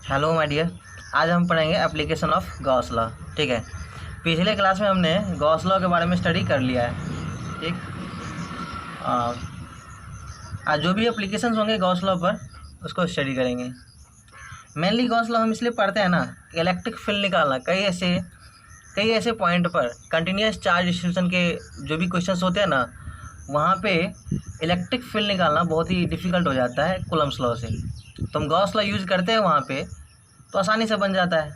Hello my dear. आज हम पढ़ेंगे एप्लीकेशन ऑफ गॉस लॉ। ठीक है, पिछले क्लास में हमने गॉस लॉ के बारे में स्टडी कर लिया है। ठीक, आज जो भी एप्लीकेशंस होंगे गॉस लॉ पर उसको स्टडी करेंगे। मेनली गॉस लॉ हम इसलिए पढ़ते हैं ना, इलेक्ट्रिक फील्ड निकालना कई ऐसे पॉइंट पर कंटिन्यूस चार्ज डिस्ट्रीब्यूशन के जो भी क्वेश्चंस होते हैं ना, वहाँ पे इलेक्ट्रिक फील्ड निकालना बहुत ही डिफ़िकल्ट हो जाता है कूलम्ब्स लॉ से। तो हम गॉस लॉ यूज़ करते हैं वहाँ पे, तो आसानी से बन जाता है।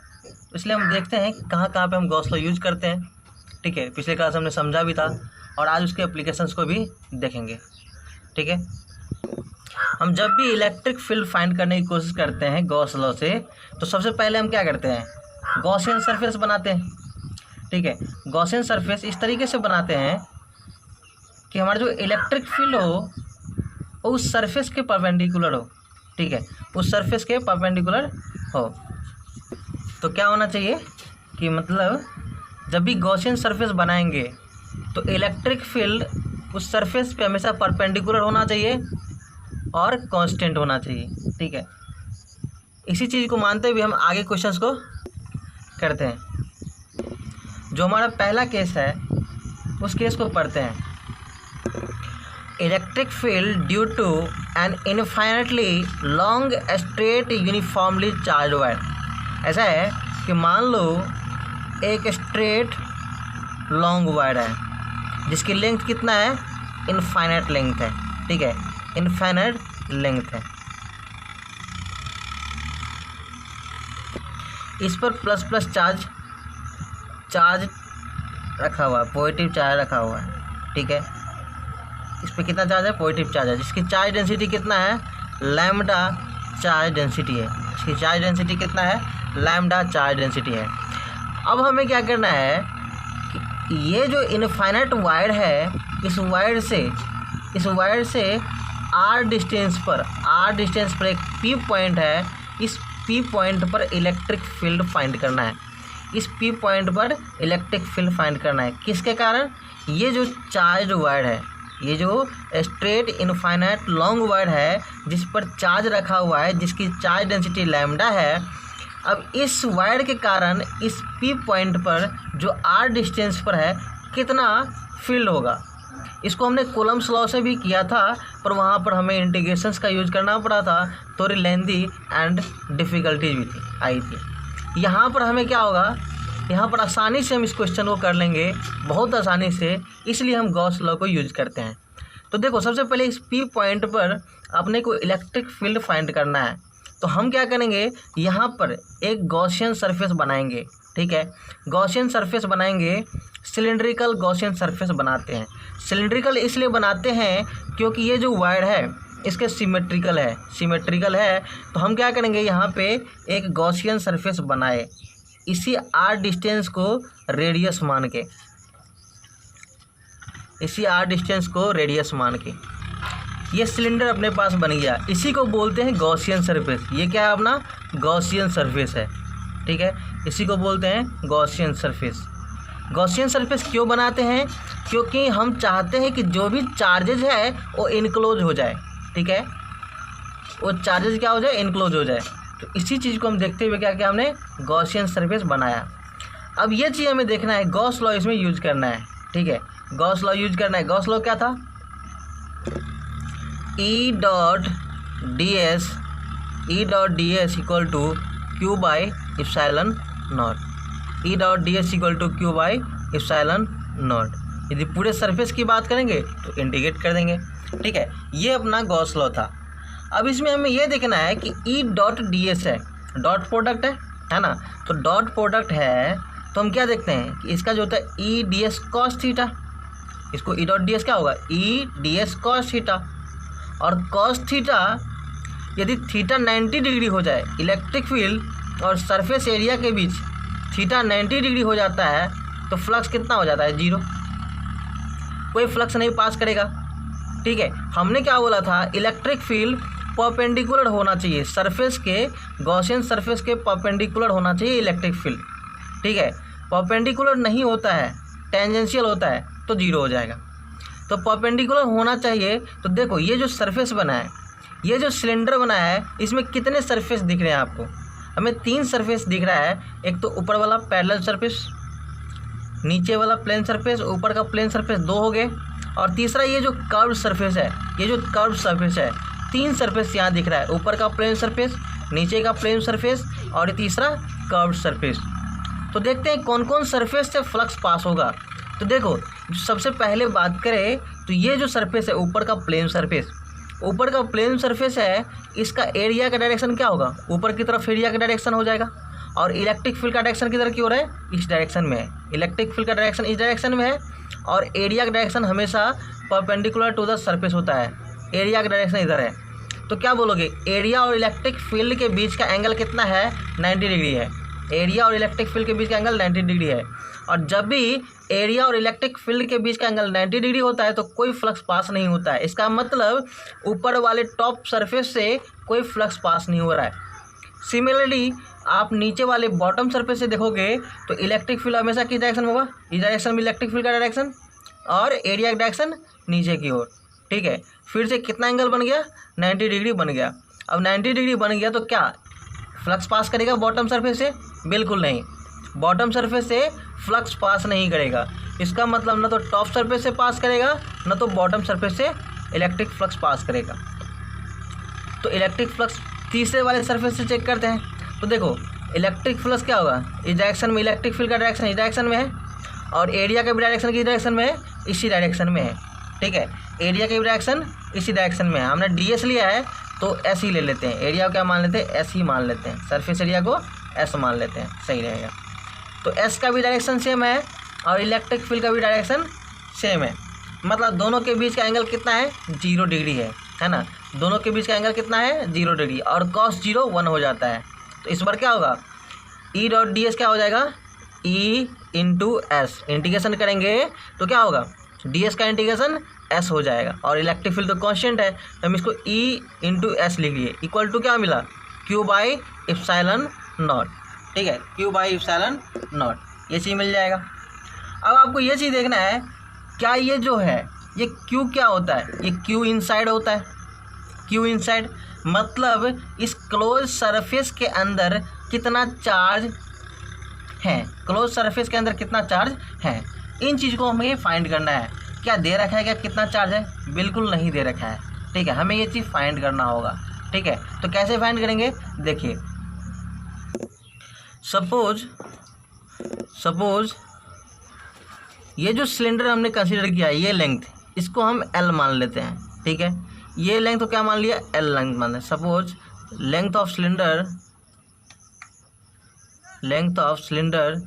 इसलिए हम देखते हैं कहाँ कहाँ पे हम गॉस लॉ यूज़ करते हैं। ठीक है, पिछले क्लास हमने समझा भी था और आज उसके एप्लीकेशंस को भी देखेंगे। ठीक है, हम जब भी इलेक्ट्रिक फील्ड फाइंड करने की कोशिश करते हैं गॉस लॉ से, तो सबसे पहले हम क्या करते हैं, गॉसियन सरफेस बनाते हैं। ठीक है, गॉसियन सरफेस इस तरीके से बनाते हैं कि हमारा जो इलेक्ट्रिक फील्ड हो वो उस सरफेस के परपेंडिकुलर हो। ठीक है, उस सरफेस के परपेंडिकुलर हो। तो क्या होना चाहिए कि मतलब जब भी गॉसियन सरफेस बनाएंगे तो इलेक्ट्रिक फील्ड उस सरफेस पे हमेशा परपेंडिकुलर होना चाहिए और कांस्टेंट होना चाहिए। ठीक है, इसी चीज़ को मानते हुए हम आगे क्वेश्चंस को करते हैं। जो हमारा पहला केस है उस केस को पढ़ते हैं। Electric field due to an infinitely long straight uniformly charged wire. ऐसा है कि मान लो एक स्ट्रेट लॉन्ग वायर है जिसकी लेंथ कितना है, इनफाइनाइट लेंथ है। ठीक है, इनफाइनाइट लेंथ है। इस पर प्लस प्लस चार्ज रखा हुआ है, पॉजिटिव चार्ज रखा हुआ है। ठीक है, इस पर कितना चार्ज है, पॉजिटिव चार्ज है, जिसकी चार्ज डेंसिटी कितना है, लैम्डा चार्ज डेंसिटी है। इसकी चार्ज डेंसिटी कितना है, लैम्डा चार्ज डेंसिटी है। अब हमें क्या करना है कि ये जो इनफाइनाइट वायर है, इस वायर से आर डिस्टेंस पर एक पी पॉइंट है। इस पी पॉइंट पर इलेक्ट्रिक फील्ड फाइंड करना है। इस पी पॉइंट पर इलेक्ट्रिक फील्ड फाइंड करना है। किसके कारण, ये जो चार्ज वायर है, ये जो स्ट्रेट इनफाइनाइट लॉन्ग वायर है जिस पर चार्ज रखा हुआ है, जिसकी चार्ज डेंसिटी लैम्डा है। अब इस वायर के कारण इस पी पॉइंट पर जो आर डिस्टेंस पर है कितना फील्ड होगा, इसको हमने कूलम्ब्स लॉ से भी किया था, पर वहाँ पर हमें इंटीग्रेशंस का यूज करना पड़ा था, थोड़ी लेंदी एंड डिफ़िकल्टीज भी आई थी। यहाँ पर हमें क्या होगा, यहाँ पर आसानी से हम इस क्वेश्चन को कर लेंगे, बहुत आसानी से, इसलिए हम गॉस लॉ को यूज करते हैं। तो देखो, सबसे पहले इस पी पॉइंट पर अपने को इलेक्ट्रिक फील्ड फाइंड करना है। तो हम क्या करेंगे, यहाँ पर एक गॉसियन सरफेस बनाएंगे। ठीक है, गॉसियन सरफेस बनाएंगे, सिलिंड्रिकल गॉसियन सरफेस बनाते हैं। सिलिंड्रिकल इसलिए बनाते हैं क्योंकि ये जो वायर है इसके सिमेट्रिकल है। तो हम क्या करेंगे, यहाँ पे एक गॉसियन सरफेस बनाए, इसी आर डिस्टेंस को रेडियस मान के, ये सिलेंडर अपने पास बन गया। इसी को बोलते हैं गॉसियन सरफेस। ये क्या है, अपना गॉसियन सरफेस है। ठीक है, इसी को बोलते हैं गॉसियन सरफेस। गॉसियन सरफेस क्यों बनाते हैं, क्योंकि हम चाहते हैं कि जो भी चार्जेज है वो इनक्लोज हो जाए। ठीक है, वो चार्जेज क्या हो जाए, इनक्लोज हो जाए। तो इसी चीज़ को हम देखते हुए क्या किया, हमने गॉसियन सरफेस बनाया। अब ये चीज़ हमें देखना है, गॉस लॉ इसमें यूज करना है। ठीक है, गॉस लॉ यूज करना है। गॉस लॉ क्या था, E dot D S equal to Q by epsilon naught. E dot D S equal to Q by epsilon naught. यदि पूरे सरफेस की बात करेंगे तो इंटीग्रेट कर देंगे। ठीक है, ये अपना गॉस लॉ था। अब इसमें हमें ये देखना है कि E डॉट डी एस है, डॉट प्रोडक्ट है ना। तो डॉट प्रोडक्ट है तो हम क्या देखते हैं कि इसका जो होता है E D S cos theta, इसको ई डॉट डी एस क्या होगा, E D S cos theta. और कॉस थीटा, यदि थीटा 90 डिग्री हो जाए, इलेक्ट्रिक फील्ड और सरफेस एरिया के बीच थीटा 90 डिग्री हो जाता है तो फ्लक्स कितना हो जाता है, 0। कोई फ्लक्स नहीं पास करेगा। ठीक है, हमने क्या बोला था, इलेक्ट्रिक फील्ड परपेंडिकुलर होना चाहिए सरफेस के, गॉसियन सरफेस के परपेंडिकुलर होना चाहिए इलेक्ट्रिक फील्ड। ठीक है, परपेंडिकुलर नहीं होता है, टेंजेंशियल होता है तो 0 हो जाएगा। तो परपेंडिकुलर होना चाहिए। तो देखो, ये जो सरफेस बना है, ये जो सिलेंडर बना है, इसमें कितने सरफेस दिख रहे हैं आपको, हमें 3 सरफेस दिख रहा है। एक तो ऊपर वाला पैरेलल सरफेस, नीचे वाला प्लेन सरफेस, ऊपर का प्लेन सरफेस, 2 हो गए। और तीसरा ये जो कर्व सरफेस है, ये जो कर्व सरफेस है, 3 सरफेस यहाँ दिख रहा है, ऊपर का प्लेन सरफेस, नीचे का प्लेन सरफेस और तीसरा कर्व सरफेस। तो देखते हैं कौन कौन सरफेस से फ्लक्स पास होगा। तो देखो, सबसे पहले बात करें तो ये जो सरफेस है ऊपर का प्लेन सरफेस, ऊपर का प्लेन सरफेस है, इसका एरिया का डायरेक्शन क्या होगा, ऊपर की तरफ एरिया का डायरेक्शन हो जाएगा। और इलेक्ट्रिक फील्ड का डायरेक्शन किधर की हो रहा है, इस डायरेक्शन में है। इलेक्ट्रिक फील्ड का डायरेक्शन इस डायरेक्शन में है और एरिया का डायरेक्शन हमेशा परपेंडिकुलर टू द सरफेस होता है। एरिया का डायरेक्शन इधर है। तो क्या बोलोगे, एरिया और इलेक्ट्रिक फील्ड के बीच का एंगल कितना है, 90 डिग्री है। एरिया और इलेक्ट्रिक फील्ड के बीच का एंगल 90 डिग्री है। और जब भी एरिया और इलेक्ट्रिक फील्ड के बीच का एंगल 90 डिग्री होता है तो कोई फ्लक्स पास नहीं होता है। इसका मतलब ऊपर वाले टॉप सरफेस से कोई फ्लक्स पास नहीं हो रहा है। सिमिलरली आप नीचे वाले बॉटम सरफेस से देखोगे तो इलेक्ट्रिक फील्ड हमेशा किस डायरेक्शन में होगा, इस डायरेक्शन में इलेक्ट्रिक फील्ड का डायरेक्शन और एरिया का डायरेक्शन नीचे की ओर। ठीक है, फिर से कितना एंगल बन गया, 90 डिग्री बन गया। अब 90 डिग्री बन गया तो क्या फ्लक्स पास करेगा बॉटम सरफेस से, बिल्कुल नहीं। बॉटम सरफेस से फ्लक्स पास नहीं करेगा। इसका मतलब ना तो टॉप सरफेस से पास करेगा, ना तो बॉटम सरफेस से इलेक्ट्रिक फ्लक्स पास करेगा। तो इलेक्ट्रिक फ्लक्स तीसरे वाले सरफेस से चेक करते हैं। तो देखो, इलेक्ट्रिक फ्लक्स क्या होगा, इस डायरेक्शन में इलेक्ट्रिक फील्ड का डायरेक्शन इस डायरेक्शन में है और एरिया का भी डायरेक्शन किस डायरेक्शन में है, इसी डायरेक्शन में है। ठीक है, एरिया का भी डायरेक्शन इसी डायरेक्शन में है। हमने ds लिया है तो s ही ले लेते हैं। एरिया को क्या मान लेते हैं, s ही मान लेते हैं। सरफेस एरिया को s मान लेते हैं, सही रहेगा। तो s का भी डायरेक्शन सेम है और इलेक्ट्रिक फील्ड का भी डायरेक्शन सेम है। मतलब दोनों के बीच का एंगल कितना है, 0 डिग्री है ना। दोनों के बीच का एंगल कितना है, 0 डिग्री। और cos 0 1 हो जाता है। तो इस बार क्या होगा, E डॉट ds क्या हो जाएगा, E इंटू एस। इंटीग्रेशन करेंगे तो क्या होगा, ds का इंटीग्रेशन s हो जाएगा। और इलेक्ट्रिक फील्ड तो कांस्टेंट है तो हम इसको E इंटू एस लिख लिए, इक्वल टू क्या मिला, q बाई एप्सिलॉन नॉट। ठीक है, q बाई एप्सिलॉन नॉट, ये चीज़ मिल जाएगा। अब आपको ये चीज़ देखना है, क्या ये जो है ये q क्या होता है, ये q इनसाइड होता है। q इनसाइड मतलब इस क्लोज सरफेस के अंदर कितना चार्ज है, क्लोज सरफेस के अंदर कितना चार्ज है, इन चीज़ को हमें फाइंड करना है। क्या दे रखा है, क्या कितना चार्ज है, बिल्कुल नहीं दे रखा है। ठीक है, हमें ये चीज़ फाइंड करना होगा। ठीक है, तो कैसे फाइंड करेंगे, देखिए सपोज ये जो सिलेंडर हमने कंसीडर किया है, ये लेंथ, इसको हम L मान लेते हैं। ठीक है, ये लेंथ तो क्या मान लिया, L लेंथ मान लें। Suppose length of cylinder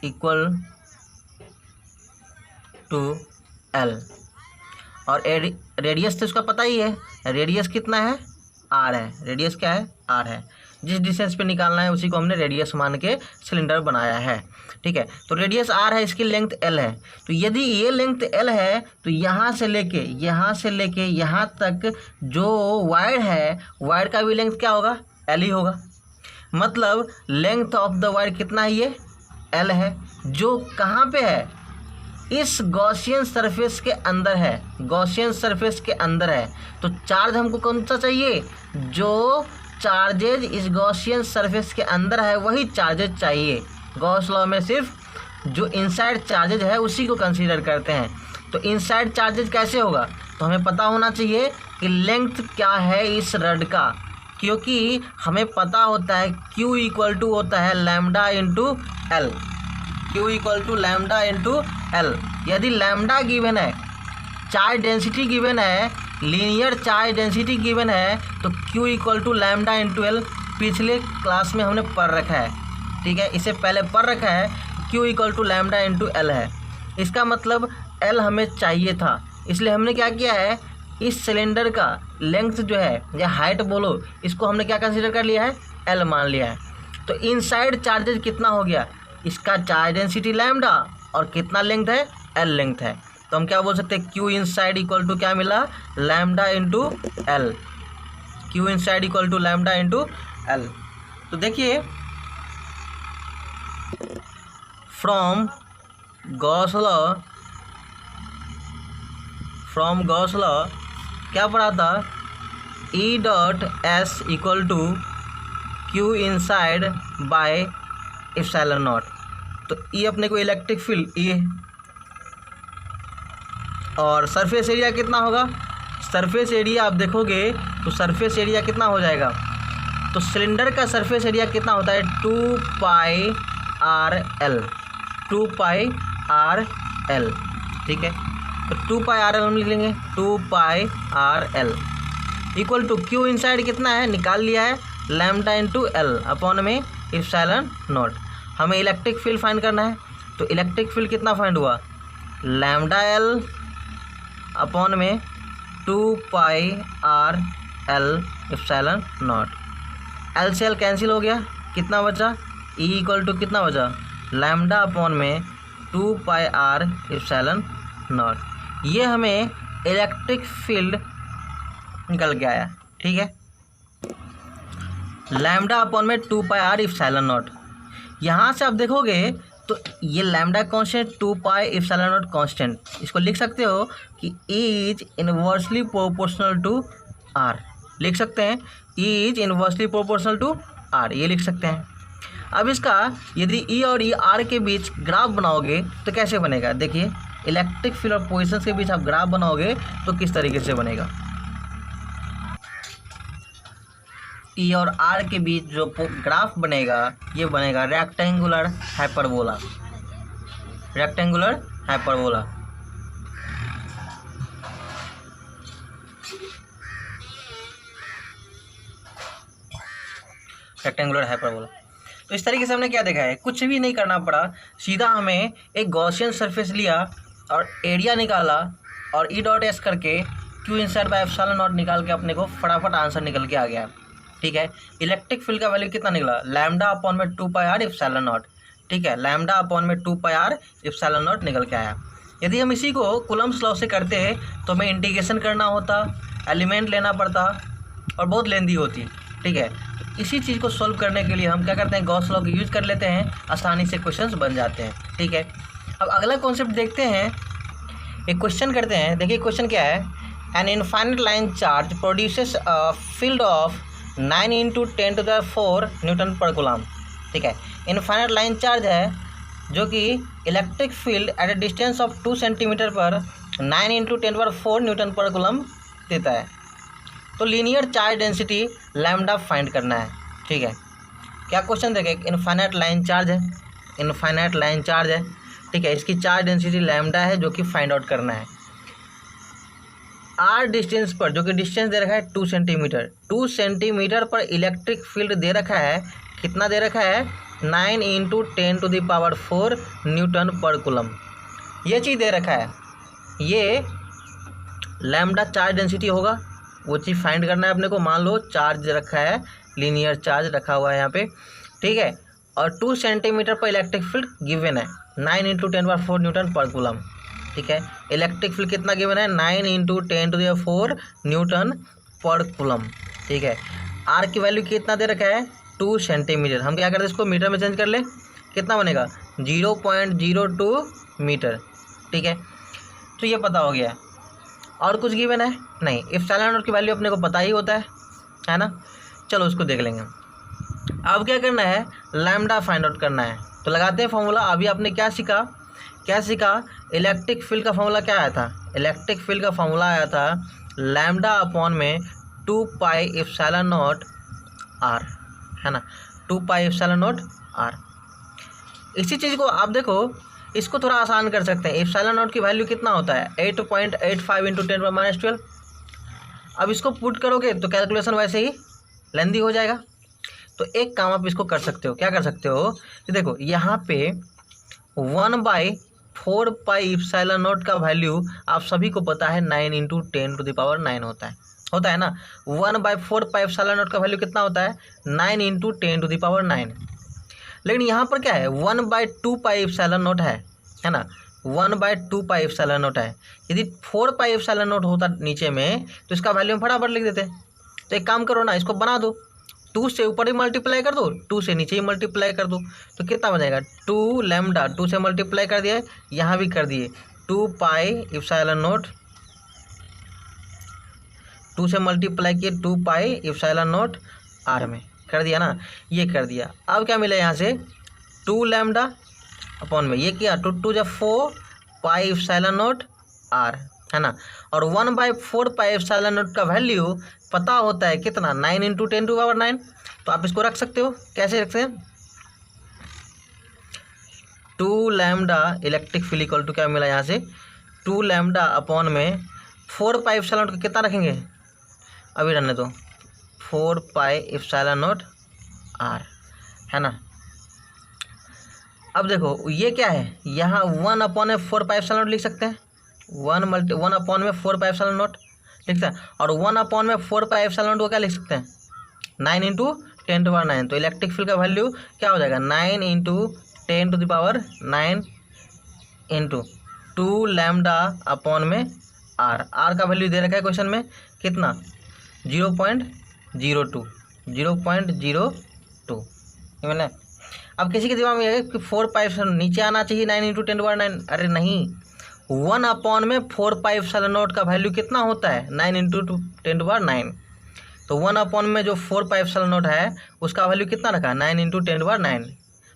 equal to L और रेडियस तो उसका पता ही है, रेडियस कितना है, R है। रेडियस क्या है, R है। जिस डिस्टेंस पे निकालना है उसी को हमने रेडियस मान के सिलेंडर बनाया है। ठीक है, तो रेडियस R है, इसकी लेंथ L है। तो यदि ये लेंथ L है तो यहाँ से लेके यहाँ तक जो वायर है, वायर का भी लेंथ क्या होगा, L ही होगा। मतलब लेंथ ऑफ द वायर कितना है, ये L है, जो कहाँ पे है, इस गॉसियन सरफेस के अंदर है। गॉसियन सरफेस के अंदर है तो चार्ज हमको कौन सा चाहिए, जो चार्जेज इस गॉसियन सरफेस के अंदर है वही चार्जेज चाहिए। गॉस लॉ में सिर्फ जो इनसाइड चार्जेज है उसी को कंसीडर करते हैं। तो इनसाइड चार्जेज कैसे होगा, तो हमें पता होना चाहिए कि लेंथ क्या है इस रड का, क्योंकि हमें पता होता है Q इक्वल टू होता है lambda into L। Q equal to lambda into L। यदि लैम्डा गिवन है, चार्ज डेंसिटी गिवन है, लीनियर चार्ज डेंसिटी गिवन है, तो Q equal to lambda into L पिछले क्लास में हमने पढ़ रखा है। ठीक है, इससे पहले पढ़ रखा है, Q equal to lambda into L है। इसका मतलब L हमें चाहिए था, इसलिए हमने क्या किया है, इस सिलेंडर का लेंथ जो है या हाइट बोलो, इसको हमने क्या कंसीडर कर लिया है, L मान लिया है। तो इनसाइड चार्जेज कितना हो गया, इसका चार्ज डेंसिटी लैम्डा और कितना लेंथ है, L लेंथ है। तो हम क्या बोल सकते हैं, Q इनसाइड इक्वल टू क्या मिला, lambda into L। Q inside equal to lambda into L। तो देखिए फ्रॉम गॉस लॉ क्या पढ़ा था, E dot S equal to Q inside by epsilon naught. तो ये अपने को इलेक्ट्रिक फील्ड ये, और सरफेस एरिया कितना होगा, सरफेस एरिया आप देखोगे तो सरफेस एरिया कितना हो जाएगा, तो सिलेंडर का सरफेस एरिया कितना होता है 2 pi R L, 2 pi R L, ठीक है। तो 2 पाई आर एल हम लिख लेंगे, 2 pi R L equal to Q inside कितना है निकाल लिया है, लैम्डा इंटू एल अपॉन में एप्सिलॉन नॉट। हमें इलेक्ट्रिक फील्ड फाइंड करना है, तो इलेक्ट्रिक फील्ड कितना फाइंड हुआ, लैम्डा एल अपॉन में 2 pi R L epsilon naught. L से एल कैंसिल हो गया, कितना बचा, ई इक्वल टू कितना बचा, लैम्डा अपॉन में 2 पाई आर एप्सिलॉन नॉट। ये हमें इलेक्ट्रिक फील्ड निकल के आया, ठीक है। लैम्डा अपॉन में 2 पाई आर एप्सिलॉन नॉट। यहाँ से आप देखोगे तो ये lambda constant, 2 pi epsilon naught constant, इसको लिख सकते हो कि is inversely proportional to R, लिख सकते हैं is inversely proportional to R, ये लिख सकते हैं। अब इसका यदि ई और ई आर के बीच ग्राफ बनाओगे तो कैसे बनेगा, देखिए इलेक्ट्रिक फील्ड और पोजीशन के बीच आप ग्राफ बनाओगे तो किस तरीके से बनेगा। ई और आर के बीच जो ग्राफ बनेगा ये बनेगा rectangular hyperbola, rectangular hyperbola. Rectangular hyperbola. तो इस तरीके से हमने क्या देखा है, कुछ भी नहीं करना पड़ा, सीधा हमें एक गॉसियन सरफेस लिया और एरिया निकाला और ई डॉट एस करके Q inside by epsilon not निकाल के अपने को फटाफट आंसर निकल के आ गया, ठीक है। इलेक्ट्रिक फील्ड का वैल्यू कितना निकला, लैम्डा अपॉन में 2 पाई आर एप्सिलॉन नॉट, ठीक है, लैम्डा अपॉन में 2 पाई आर एप्सिलॉन नॉट निकल के आया। यदि हम इसी को कूलम्ब्स लॉ से करते तो हमें इंटीग्रेशन करना होता, एलिमेंट लेना पड़ता और बहुत लेंदी होती, ठीक है। तो इसी चीज़ को सॉल्व करने के लिए हम क्या करते हैं, गॉस लॉ का यूज कर लेते हैं, आसानी से क्वेश्चंस बन जाते हैं, ठीक है। अब अगला कॉन्सेप्ट देखते हैं, एक क्वेश्चन करते हैं। देखिए क्वेश्चन क्या है, an infinite line charge produces a field of 9 × 10⁴ Newton पर कूलम, ठीक है। इनफाइनाइट लाइन चार्ज है जो कि electric field at A distance of 2 centimetre पर 9 × 10⁴ न्यूटन पर कूलम देता है। तो linear charge density lambda find करना है, ठीक है। क्या क्वेश्चन देखें, इनफाइनाइट लाइन चार्ज है, इनफाइनाइट लाइन चार्ज है, ठीक है, इसकी चार्ज डेंसिटी लैम्डा है जो कि फाइंड आउट करना है। आर डिस्टेंस पर, जो कि डिस्टेंस दे रखा है 2 सेंटीमीटर, 2 सेंटीमीटर पर इलेक्ट्रिक फील्ड दे रखा है, कितना दे रखा है 9 × 10⁴ न्यूटन पर कूलम, ये चीज़ दे रखा है। ये लैम्डा चार्ज डेंसिटी होगा, वो चीज़ फाइंड करना है अपने को। मान लो चार्ज रखा है, लीनियर चार्ज रखा हुआ है यहाँ पे, ठीक है, और 2 सेंटीमीटर पर इलेक्ट्रिक फील्ड गिवन है 9 × 10⁴ न्यूटन पर कूलम, ठीक है। इलेक्ट्रिक फील्ड कितना गिवन है 9 × 10⁴ न्यूटन पर कूलम, ठीक है। आर की वैल्यू कितना दे रखा है 2 सेंटीमीटर, हम क्या करते हैं इसको मीटर में चेंज कर ले, कितना बनेगा 0.02 मीटर, ठीक है। तो ये पता हो गया, और कुछ गिवन है नहीं, एप्सिलॉन नॉट की वैल्यू अपने को पता ही होता है ना। चलो उसको देख लेंगे। अब क्या करना है, लैम्डा फाइंड आउट करना है, तो लगाते हैं फॉर्मूला। अभी आपने क्या सीखा, इलेक्ट्रिक फील्ड का फॉर्मूला क्या आया था, इलेक्ट्रिक फील्ड का फॉर्मूला आया था लैम्डा अपॉन में 2 पाई एप्सिलॉन नॉट आर, है ना, 2 पाई एप्सिलॉन नॉट आर। इसी चीज़ को आप देखो, इसको थोड़ा आसान कर सकते हैं। एप्सिलॉन नॉट की वैल्यू कितना होता है 8.85 × 10⁻12। अब इसको पुट करोगे तो कैलकुलेशन वैसे ही लेंदी हो जाएगा। तो एक काम आप इसको कर सकते हो, क्या कर सकते हो कि देखो यहाँ पे 1/4 पाई एप्सिलॉन नॉट का वैल्यू आप सभी को पता है 9 × 10⁹ होता है ना। 1/4 पाई एप्सिलॉन नॉट का वैल्यू कितना होता है 9 × 10⁹। लेकिन यहाँ पर क्या है 1/2 पाई एप्सिलॉन नॉट है ना, 1/2 पाई एप्सिलॉन नॉट है। यदि 4 पाई एप्सिलॉन नॉट होता नीचे में तो इसका वैल्यू हम फटाफट लिख देते। तो एक काम करो ना, इसको बना दो, 2 से ऊपर ही मल्टीप्लाई कर दो, 2 से नीचे ही मल्टीप्लाई कर दो, तो कितना बनेगा 2 लैम्डा, 2 से मल्टीप्लाई कर दिया, यहाँ भी कर दिए 2 पाई एप्सिलॉन नॉट, 2 से मल्टीप्लाई किए 2 पाई एप्सिलॉन नॉट आर में कर दिया ना, ये कर दिया। अब क्या मिला यहाँ से 2 लैम्डा अपॉन में ये किया 2 2 जब 4 पाई एप्सिलॉन नॉट आर, है ना। और 1/4 पाई एप्सिलॉन नॉट का वैल्यू पता होता है कितना, 9 × 10⁹ तो आप इसको रख सकते हो। कैसे रखते हैं, 2 lambda electric field equal to क्या मिला यहाँ से 2 लैम्डा अपॉन में 4 पाई एप्सिलॉन नॉट कितना रखेंगे, अभी रहने दो, 4 पाई एप्सिलॉन नॉट आर, है ना। अब देखो ये क्या है, यहाँ 1 अपॉन में 4 पाई एप्सिलॉन नॉट लिख सकते हैं, 1 अपॉन में 4 पाई एप्सिलॉन नॉट लिख सकते हैं। और 1 अपॉन में 4 पाई एप्सिलॉन नॉट को क्या लिख सकते हैं, 9 × 10⁹। तो इलेक्ट्रिक फील्ड का वैल्यू क्या हो जाएगा, 9 × 10⁹ इंटू 2 लैम्डा अपॉन में आर। आर का वैल्यू दे रखा है क्वेश्चन में कितना, 0.02 ये मैंने। अब किसी के दिमाग में है कि 4 पाई एप्सिलॉन नीचे आना चाहिए 9 × 10⁹, अरे नहीं, 1 अपॉन में 4 पाई एप्सिलॉन नॉट का वैल्यू कितना होता है, 9 × 10⁹। तो 1 अपॉन में जो 4 पाई एप्सिलॉन नॉट है उसका वैल्यू कितना रखा, 9 × 10⁹।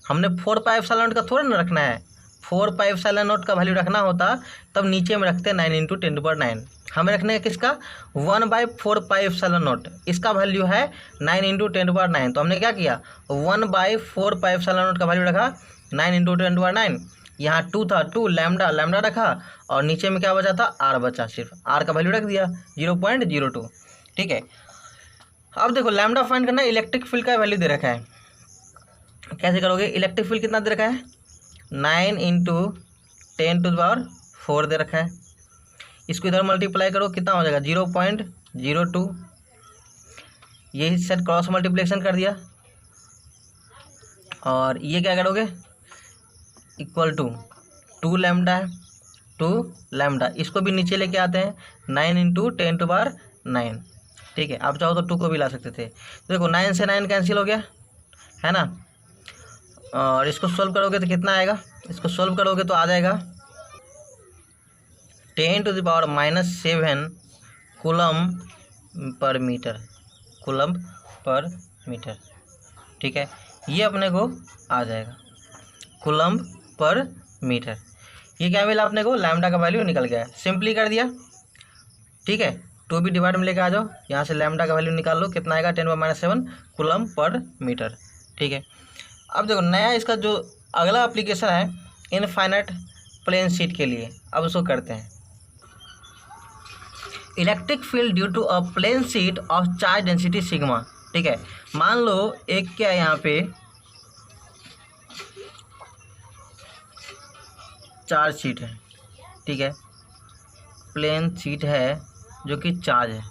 हमने 4 पाई एप्सिलॉन नॉट का थोड़ा ना रखना है, 4 पाई एप्सिलॉन नॉट का वैल्यू रखना होता तब नीचे में रखते 9 × 10⁹। हमें रखने का किसका, 1/4 पाई एप्सिलॉन नॉट, इसका वैल्यू है 9 × 10⁹। तो हमने क्या किया, 1/4 पाई एप्सिलॉन नॉट का वैल्यू रखा 9 × 10⁹। यहाँ 2 था, 2 लैम्डा लैम्डा रखा और नीचे में क्या बचा था, आर बचा, सिर्फ आर का वैल्यू रख दिया 0.02। ठीक है। अब देखो लैम्डा फाइंड करना है, इलेक्ट्रिक फील्ड का वैल्यू दे रखा है, कैसे करोगे, इलेक्ट्रिक फील्ड कितना दे रखा है, 9 × 10⁴ दे रखा है। इसको इधर मल्टीप्लाई करो कितना हो जाएगा, 0.02। यही सेट क्रॉस मल्टीप्लिकेशन कर दिया और ये क्या करोगे, इक्वल टू 2 लैम्डा है, 2 लैम्डा, इसको भी नीचे लेके आते हैं 9 × 10⁹। ठीक है, आप चाहो तो 2 को भी ला सकते थे। तो देखो 9 से 9 कैंसिल हो गया, है ना। और इसको सोल्व करोगे तो कितना आएगा, इसको सोल्व करोगे तो आ जाएगा 10⁻⁻7 कूलम पर मीटर। ठीक है, ये अपने को आ जाएगा कूलम पर मीटर। ये क्या मिला अपने को, लैम्डा का वैल्यू निकल गया है, सिंपली कर दिया। ठीक है, 2 भी डिवाइड में लेके आ जाओ, यहाँ से लैम्डा का वैल्यू निकाल लो, कितना आएगा 10⁻⁷ कूलम पर मीटर। ठीक है। अब देखो नया इसका जो अगला एप्लीकेशन है इनफाइनाइट प्लेन शीट के लिए, अब उसको करते हैं। Electric field due to a plane sheet of charge density sigma. ठीक है, मान लो एक क्या यहाँ पे चार्ज शीट है, ठीक है, प्लेन शीट है जो कि चार्ज है।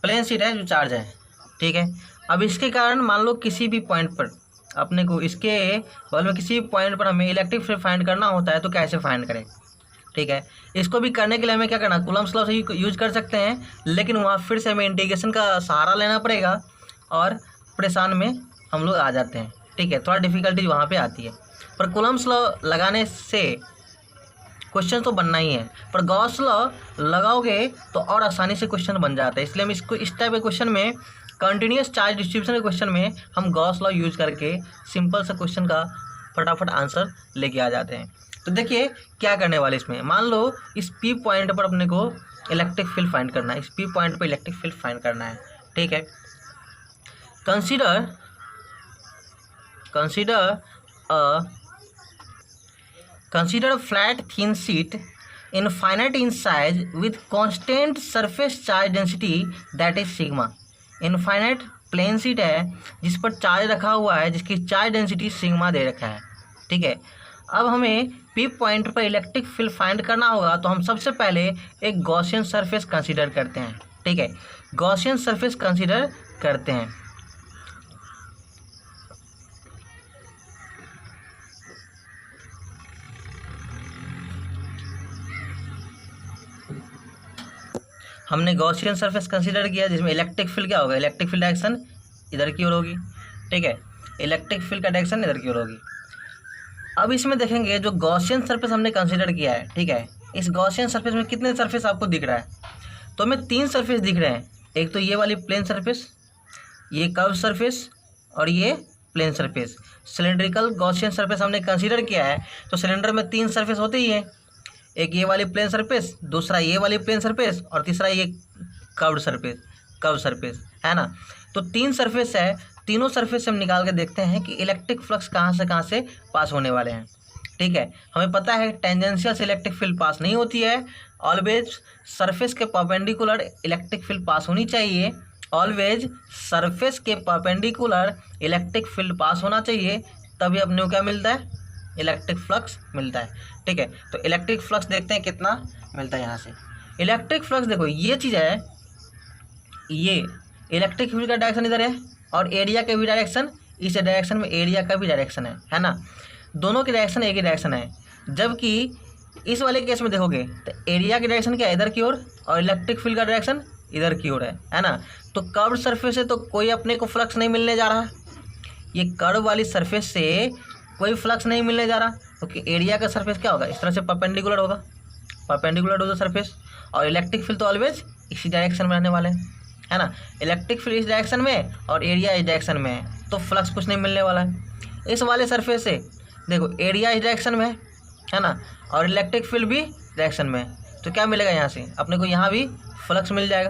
प्लेन शीट है जो चार्ज है। ठीक है, अब इसके कारण मान लो किसी भी पॉइंट पर अपने को इसके बगल में किसी भी पॉइंट पर हमें इलेक्ट्रिक फील्ड फाइंड करना होता है, तो कैसे फाइंड करें। ठीक है, इसको भी करने के लिए हमें क्या करना, कूलम्स लॉ से यूज कर सकते हैं, लेकिन वहाँ फिर से हमें इंटीग्रेशन का सहारा लेना पड़ेगा और परेशान में हम लोग आ जाते हैं। ठीक है, थोड़ा डिफिकल्टी वहाँ पे आती है, पर कूलम्स लॉ लगाने से क्वेश्चन तो बनना ही है, पर गॉस लॉ लगाओगे तो और आसानी से क्वेश्चन बन जाता है। इसलिए हम इसको इस टाइप के क्वेश्चन में, कंटिन्यूस चार्ज डिस्ट्रीब्यूशन के क्वेश्चन में हम गॉस लॉ यूज करके सिंपल सा क्वेश्चन का फटाफट आंसर लेके आ जाते हैं। तो देखिए क्या करने वाले इसमें, मान लो इस पी पॉइंट पर अपने को इलेक्ट्रिक फील्ड फाइंड करना है, इस पी पॉइंट पर इलेक्ट्रिक फील्ड फाइंड करना है। ठीक है, consider a flat thin sheet infinite in size with constant surface charge density that is sigma। Infinite plane sheet है जिस पर चार्ज रखा हुआ है, जिसकी चार्ज डेंसिटी सिग्मा दे रखा है। ठीक है, अब हमें पी पॉइंट पर इलेक्ट्रिक फील्ड फाइंड करना होगा, तो हम सबसे पहले एक गॉसियन सरफेस कंसीडर करते हैं। ठीक है, गॉसियन सरफेस कंसीडर करते हैं। हमने गॉसियन सरफेस कंसीडर किया जिसमें इलेक्ट्रिक फील्ड क्या होगा, इलेक्ट्रिक फील्ड डायरेक्शन इधर की ओर होगी। ठीक है, इलेक्ट्रिक फील्ड का डायरेक्शन इधर की ओर होगी। अब इसमें देखेंगे जो गॉसियन सरफेस हमने कंसीडर किया है, ठीक है, इस गॉसियन सरफेस में कितने सरफेस आपको दिख रहा है? तो हमें 3 सरफेस दिख रहे हैं। एक तो ये वाली प्लेन सरफेस, ये कर्व सरफेस और ये plane surface. Cylindrical Gaussian surface हमने कंसीडर किया है, तो सिलेंडर में 3 सरफेस होते ही है। एक ये वाली प्लेन सरफेस, दूसरा ये वाली प्लेन सरफेस और तीसरा ये कर्व सरफेस है ना। तो 3 सरफेस है, तीनों सरफेस से हम निकाल के देखते हैं कि इलेक्ट्रिक फ्लक्स कहाँ से पास होने वाले हैं। ठीक है, हमें पता है टेंजेंशियल से इलेक्ट्रिक फील्ड पास नहीं होती है, ऑलवेज सरफेस के परपेंडिकुलर इलेक्ट्रिक फील्ड पास होनी चाहिए, ऑलवेज सरफेस के परपेंडिकुलर इलेक्ट्रिक फील्ड पास होना चाहिए, तभी अपने को क्या मिलता है? इलेक्ट्रिक फ्लक्स मिलता है। ठीक है, तो इलेक्ट्रिक फ्लक्स देखते हैं कितना मिलता है यहाँ से। इलेक्ट्रिक फ्लक्स देखो ये चीज़ है, ये इलेक्ट्रिक फील्ड का डायरेक्शन इधर है और एरिया का भी डायरेक्शन इस डायरेक्शन में, एरिया का भी डायरेक्शन है ना। दोनों की डायरेक्शन एक ही डायरेक्शन है। जबकि इस वाले केस में देखोगे तो एरिया की डायरेक्शन क्या है? इधर की ओर, और इलेक्ट्रिक फील्ड का डायरेक्शन इधर की ओर है ना। तो कर्व सरफेस से तो कोई अपने को फ्लक्स नहीं मिलने जा रहा, ये कर्व वाली सरफेस से कोई फ्लक्स नहीं मिलने जा रहा, क्योंकि एरिया का सरफेस क्या होगा? इस तरह से परपेंडिकुलर होगा, परपेंडिकुलर टू द सरफेस, और इलेक्ट्रिक फील्ड तो ऑलवेज इसी डायरेक्शन में रहने वाले हैं, है ना। इलेक्ट्रिक फील्ड इस डायरेक्शन में और एरिया इस डायरेक्शन में है, तो फ्लक्स कुछ नहीं मिलने वाला है। इस वाले सरफेस से देखो एरिया इस डायरेक्शन में है ना, और इलेक्ट्रिक फील्ड भी डायरेक्शन में है, तो क्या मिलेगा यहाँ से? अपने को यहाँ भी फ्लक्स मिल जाएगा,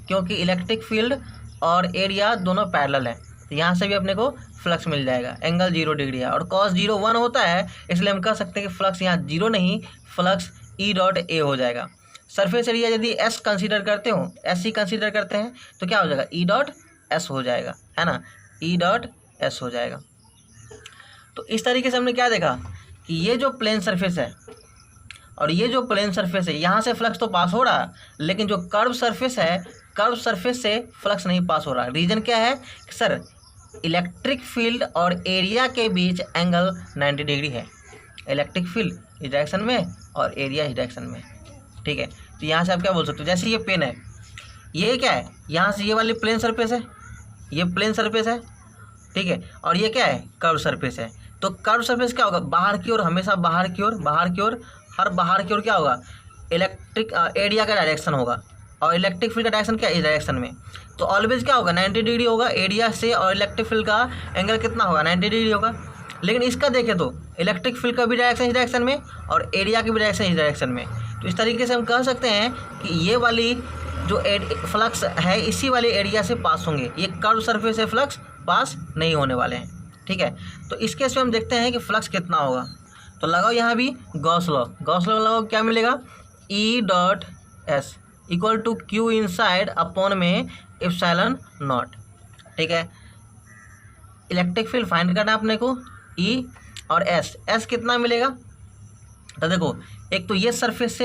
क्योंकि इलेक्ट्रिक फील्ड और एरिया दोनों पैरेलल है, तो यहाँ से भी अपने को फ्लक्स मिल जाएगा। एंगल 0 डिग्री है और cos 0 1 होता है, इसलिए हम कह सकते हैं कि फ्लक्स यहाँ 0 नहीं, फ्लक्स E डॉट A हो जाएगा। सरफेस एरिया यदि S कंसीडर करते हो, SC कंसीडर करते हैं, तो क्या हो जाएगा? E डॉट S हो जाएगा, है ना, E डॉट S हो जाएगा। तो इस तरीके से हमने क्या देखा कि ये जो प्लेन सरफेस है और ये जो प्लेन सरफेस है, यहाँ से फ्लक्स तो पास हो रहा है, लेकिन जो कर्व सरफेस है, कर्व सरफेस से फ्लक्स नहीं पास हो रहा। रीजन क्या है कि सर इलेक्ट्रिक फील्ड और एरिया के बीच एंगल 90 डिग्री है, इलेक्ट्रिक फील्ड इस डायरेक्शन में और एरिया इस डायरेक्शन में। ठीक है, तो यहाँ से आप क्या बोल सकते हो? जैसे ये पेन है, ये क्या है? यहाँ से ये वाली प्लेन सरफेस है, ये प्लेन सरफेस है, ठीक है, और ये क्या है? कर्व सरफेस है। तो कर्व सरफेस क्या होगा? बाहर की ओर, हमेशा बाहर की ओर, बाहर की ओर, हर बाहर की ओर क्या होगा? इलेक्ट्रिक एरिया का डायरेक्शन होगा, और इलेक्ट्रिक फील्ड का डायरेक्शन क्या है? इस डायरेक्शन में। तो ऑलवेज क्या होगा? 90 डिग्री होगा एरिया से, और इलेक्ट्रिक फील्ड का एंगल कितना होगा? 90 डिग्री होगा। लेकिन इसका देखें तो इलेक्ट्रिक फील्ड का भी डायरेक्शन इस डायरेक्शन में और एरिया की भी डायरेक्शन इस डायरेक्शन में। तो इस तरीके से हम कह सकते हैं कि ये वाली जो फ्लक्स है इसी वाले एरिया से पास होंगे, ये कर्व सरफेस से फ्लक्स पास नहीं होने वाले हैं। ठीक है, तो इस केस में हम देखते हैं कि फ्लक्स कितना होगा। तो लगाओ यहाँ भी गॉस लॉ, गॉस लॉ लगाओ, क्या मिलेगा? E dot S equal to Q inside upon में एप्सिलॉन नॉट। ठीक है, इलेक्ट्रिक फील्ड फाइंड करना है अपने को, E और S कितना मिलेगा? तो देखो, एक तो ये सरफेस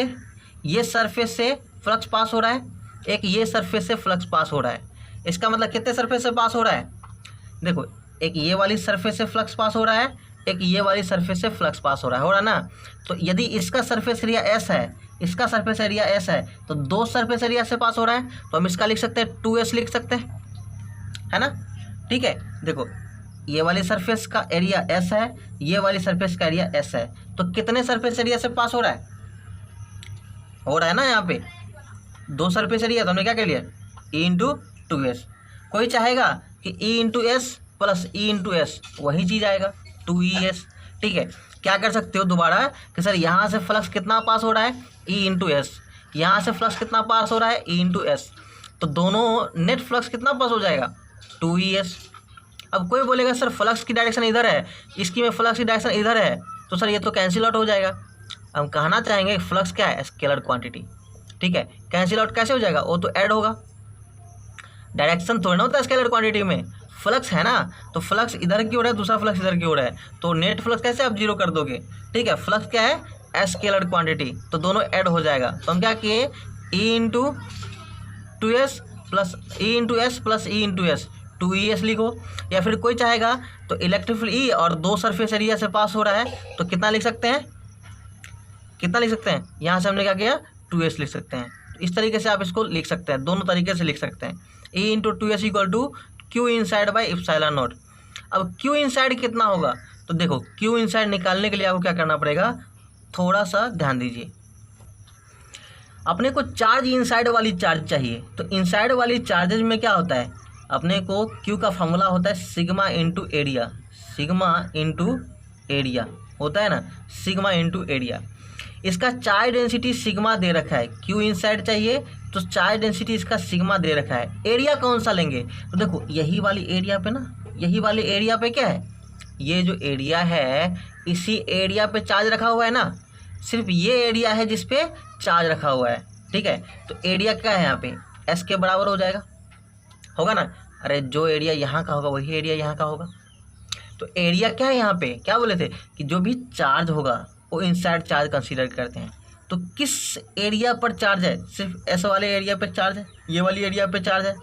से फ्लक्स पास हो रहा है, एक ये सरफेस से फ्लक्स पास हो रहा है। इसका मतलब कितने सरफेस से पास हो रहा है? देखो, एक ये वाली सरफेस से फ्लक्स पास हो रहा है, एक ये वाली सरफेस से फ्लक्स पास हो रहा है ना। तो यदि इसका सरफेस एरिया S है, इसका सरफेस एरिया S है, तो 2 सरफेस एरिया से पास हो रहा है, तो हम इसका लिख सकते हैं 2S लिख सकते हैं, है ना। ठीक है, देखो ये वाली सरफेस का एरिया S है, ये वाली सरफेस का एरिया S है, तो कितने सरफेस एरिया से पास हो रहा है? हो रहा है ना, यहाँ पे 2 सरफेस एरिया, तो हमने क्या कर लिया? E into 2S। कोई चाहेगा कि E into S plus E into S, वही चीज़ आएगा 2ES। ठीक है, क्या कर सकते हो दोबारा कि सर यहाँ से फ्लक्स कितना पास हो रहा है? E into S। यहाँ से फ्लक्स कितना पास हो रहा है? E into S। तो दोनों नेट फ्लक्स कितना पास हो जाएगा? 2ES। अब कोई बोलेगा सर फ्लक्स की डायरेक्शन इधर है, इसकी में फ्लक्स की डायरेक्शन इधर है, तो सर ये तो कैंसिल आउट हो जाएगा। हम कहना चाहेंगे फ्लक्स क्या है? Scalar quantity. ठीक है, कैंसिल आउट कैसे हो जाएगा? वो तो ऐड होगा, डायरेक्शन थोड़ा ना होता है स्केलर क्वांटिटी में, फ्लक्स है ना, तो फ्लक्स इधर की ओर है, दूसरा फ्लक्स इधर की ओर है, तो नेट फ्लक्स कैसे आप 0 कर दोगे? ठीक है, फ्लक्स क्या है? स्केलर क्वांटिटी, तो दोनों ऐड हो जाएगा। तो हम क्या किए? E into 2S plus E into S plus E into S, 2ES लिखो। या फिर कोई चाहेगा तो इलेक्ट्रिक फील्ड E और 2 सरफेस एरिया से पास हो रहा है, तो कितना लिख सकते हैं? कितना लिख सकते हैं? यहाँ से हमने क्या किया? 2S लिख सकते हैं। इस तरीके से आप इसको लिख सकते हैं, दोनों तरीके से लिख सकते हैं। E into 2S equal to Q inside by epsilon naught. अब Q इनसाइड कितना होगा? तो देखो Q इनसाइड निकालने के लिए आपको क्या करना पड़ेगा? थोड़ा सा ध्यान दीजिए, अपने को चार्ज इनसाइड वाली चार्ज चाहिए, तो इनसाइड वाली चार्जेज में क्या होता है, अपने को क्यू का फॉर्मूला होता है sigma into area, sigma into area होता है ना, सिग्मा इंटू एरिया। इसका चार्ज डेंसिटी सिग्मा दे रखा है, क्यू इनसाइड चाहिए तो चार्ज डेंसिटी इसका सिग्मा दे रखा है। एरिया कौन सा लेंगे, तो देखो यही वाली एरिया पे ना, यही वाली एरिया पे क्या है, ये जो एरिया है इसी एरिया पे चार्ज रखा हुआ है ना, सिर्फ ये एरिया है जिस पे चार्ज रखा हुआ है, ठीक है। तो एरिया क्या है यहाँ पे, एस के बराबर हो जाएगा, होगा ना। अरे जो एरिया यहाँ का होगा वही एरिया यहाँ का होगा। तो एरिया क्या है यहाँ पे, क्या बोले थे कि जो भी चार्ज होगा वो इनसाइड चार्ज कंसीडर करते हैं। तो किस एरिया पर चार्ज है, सिर्फ एस वाले एरिया पे चार्ज है, ये वाली एरिया पे चार्ज है,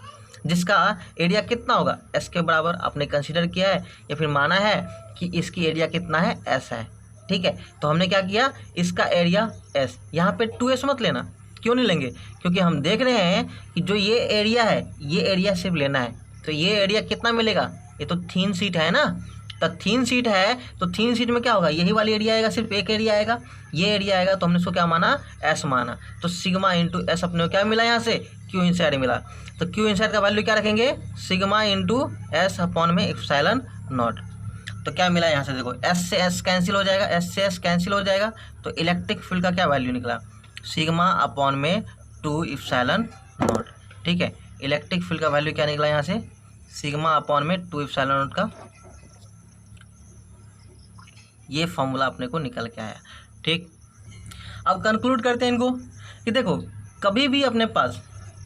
जिसका एरिया कितना होगा, एस के बराबर आपने कंसीडर किया है या फिर माना है कि इसकी एरिया कितना है, एस है, ठीक है। तो हमने क्या किया, इसका एरिया एस, यहाँ पे 2s मत लेना, क्यों नहीं लेंगे, क्योंकि हम देख रहे हैं कि जो ये एरिया है ये एरिया सिर्फ लेना है। तो ये एरिया कितना मिलेगा, ये तो थीन शीट है ना, तो थीन शीट है तो थीन शीट में क्या होगा, यही वाली एरिया आएगा, सिर्फ एक एरिया आएगा, ये एरिया आएगा, तो हमने इसको क्या माना, एस माना। तो सिग्मा इंटू एस अपने को क्या मिला यहाँ से, क्यू इनसाइड मिला। तो क्यू इनसाइड का वैल्यू क्या रखेंगे, सिग्मा इंटू एस अपॉन में एप्सिलॉन नॉट। तो क्या मिला यहाँ से, देखो एस से एस कैंसिल हो जाएगा, एस से एस कैंसिल हो जाएगा, तो इलेक्ट्रिक फील्ड का क्या वैल्यू निकला, सिग्मा अपॉन में 2 एप्सिलॉन नॉट, ठीक है। इलेक्ट्रिक फील्ड का वैल्यू क्या निकला यहाँ से, सिग्मा अपॉन में 2 एप्सिलॉन नॉट का ये फॉर्मूला अपने को निकल के आया, ठीक। अब कंक्लूड करते हैं इनको कि देखो कभी भी अपने पास,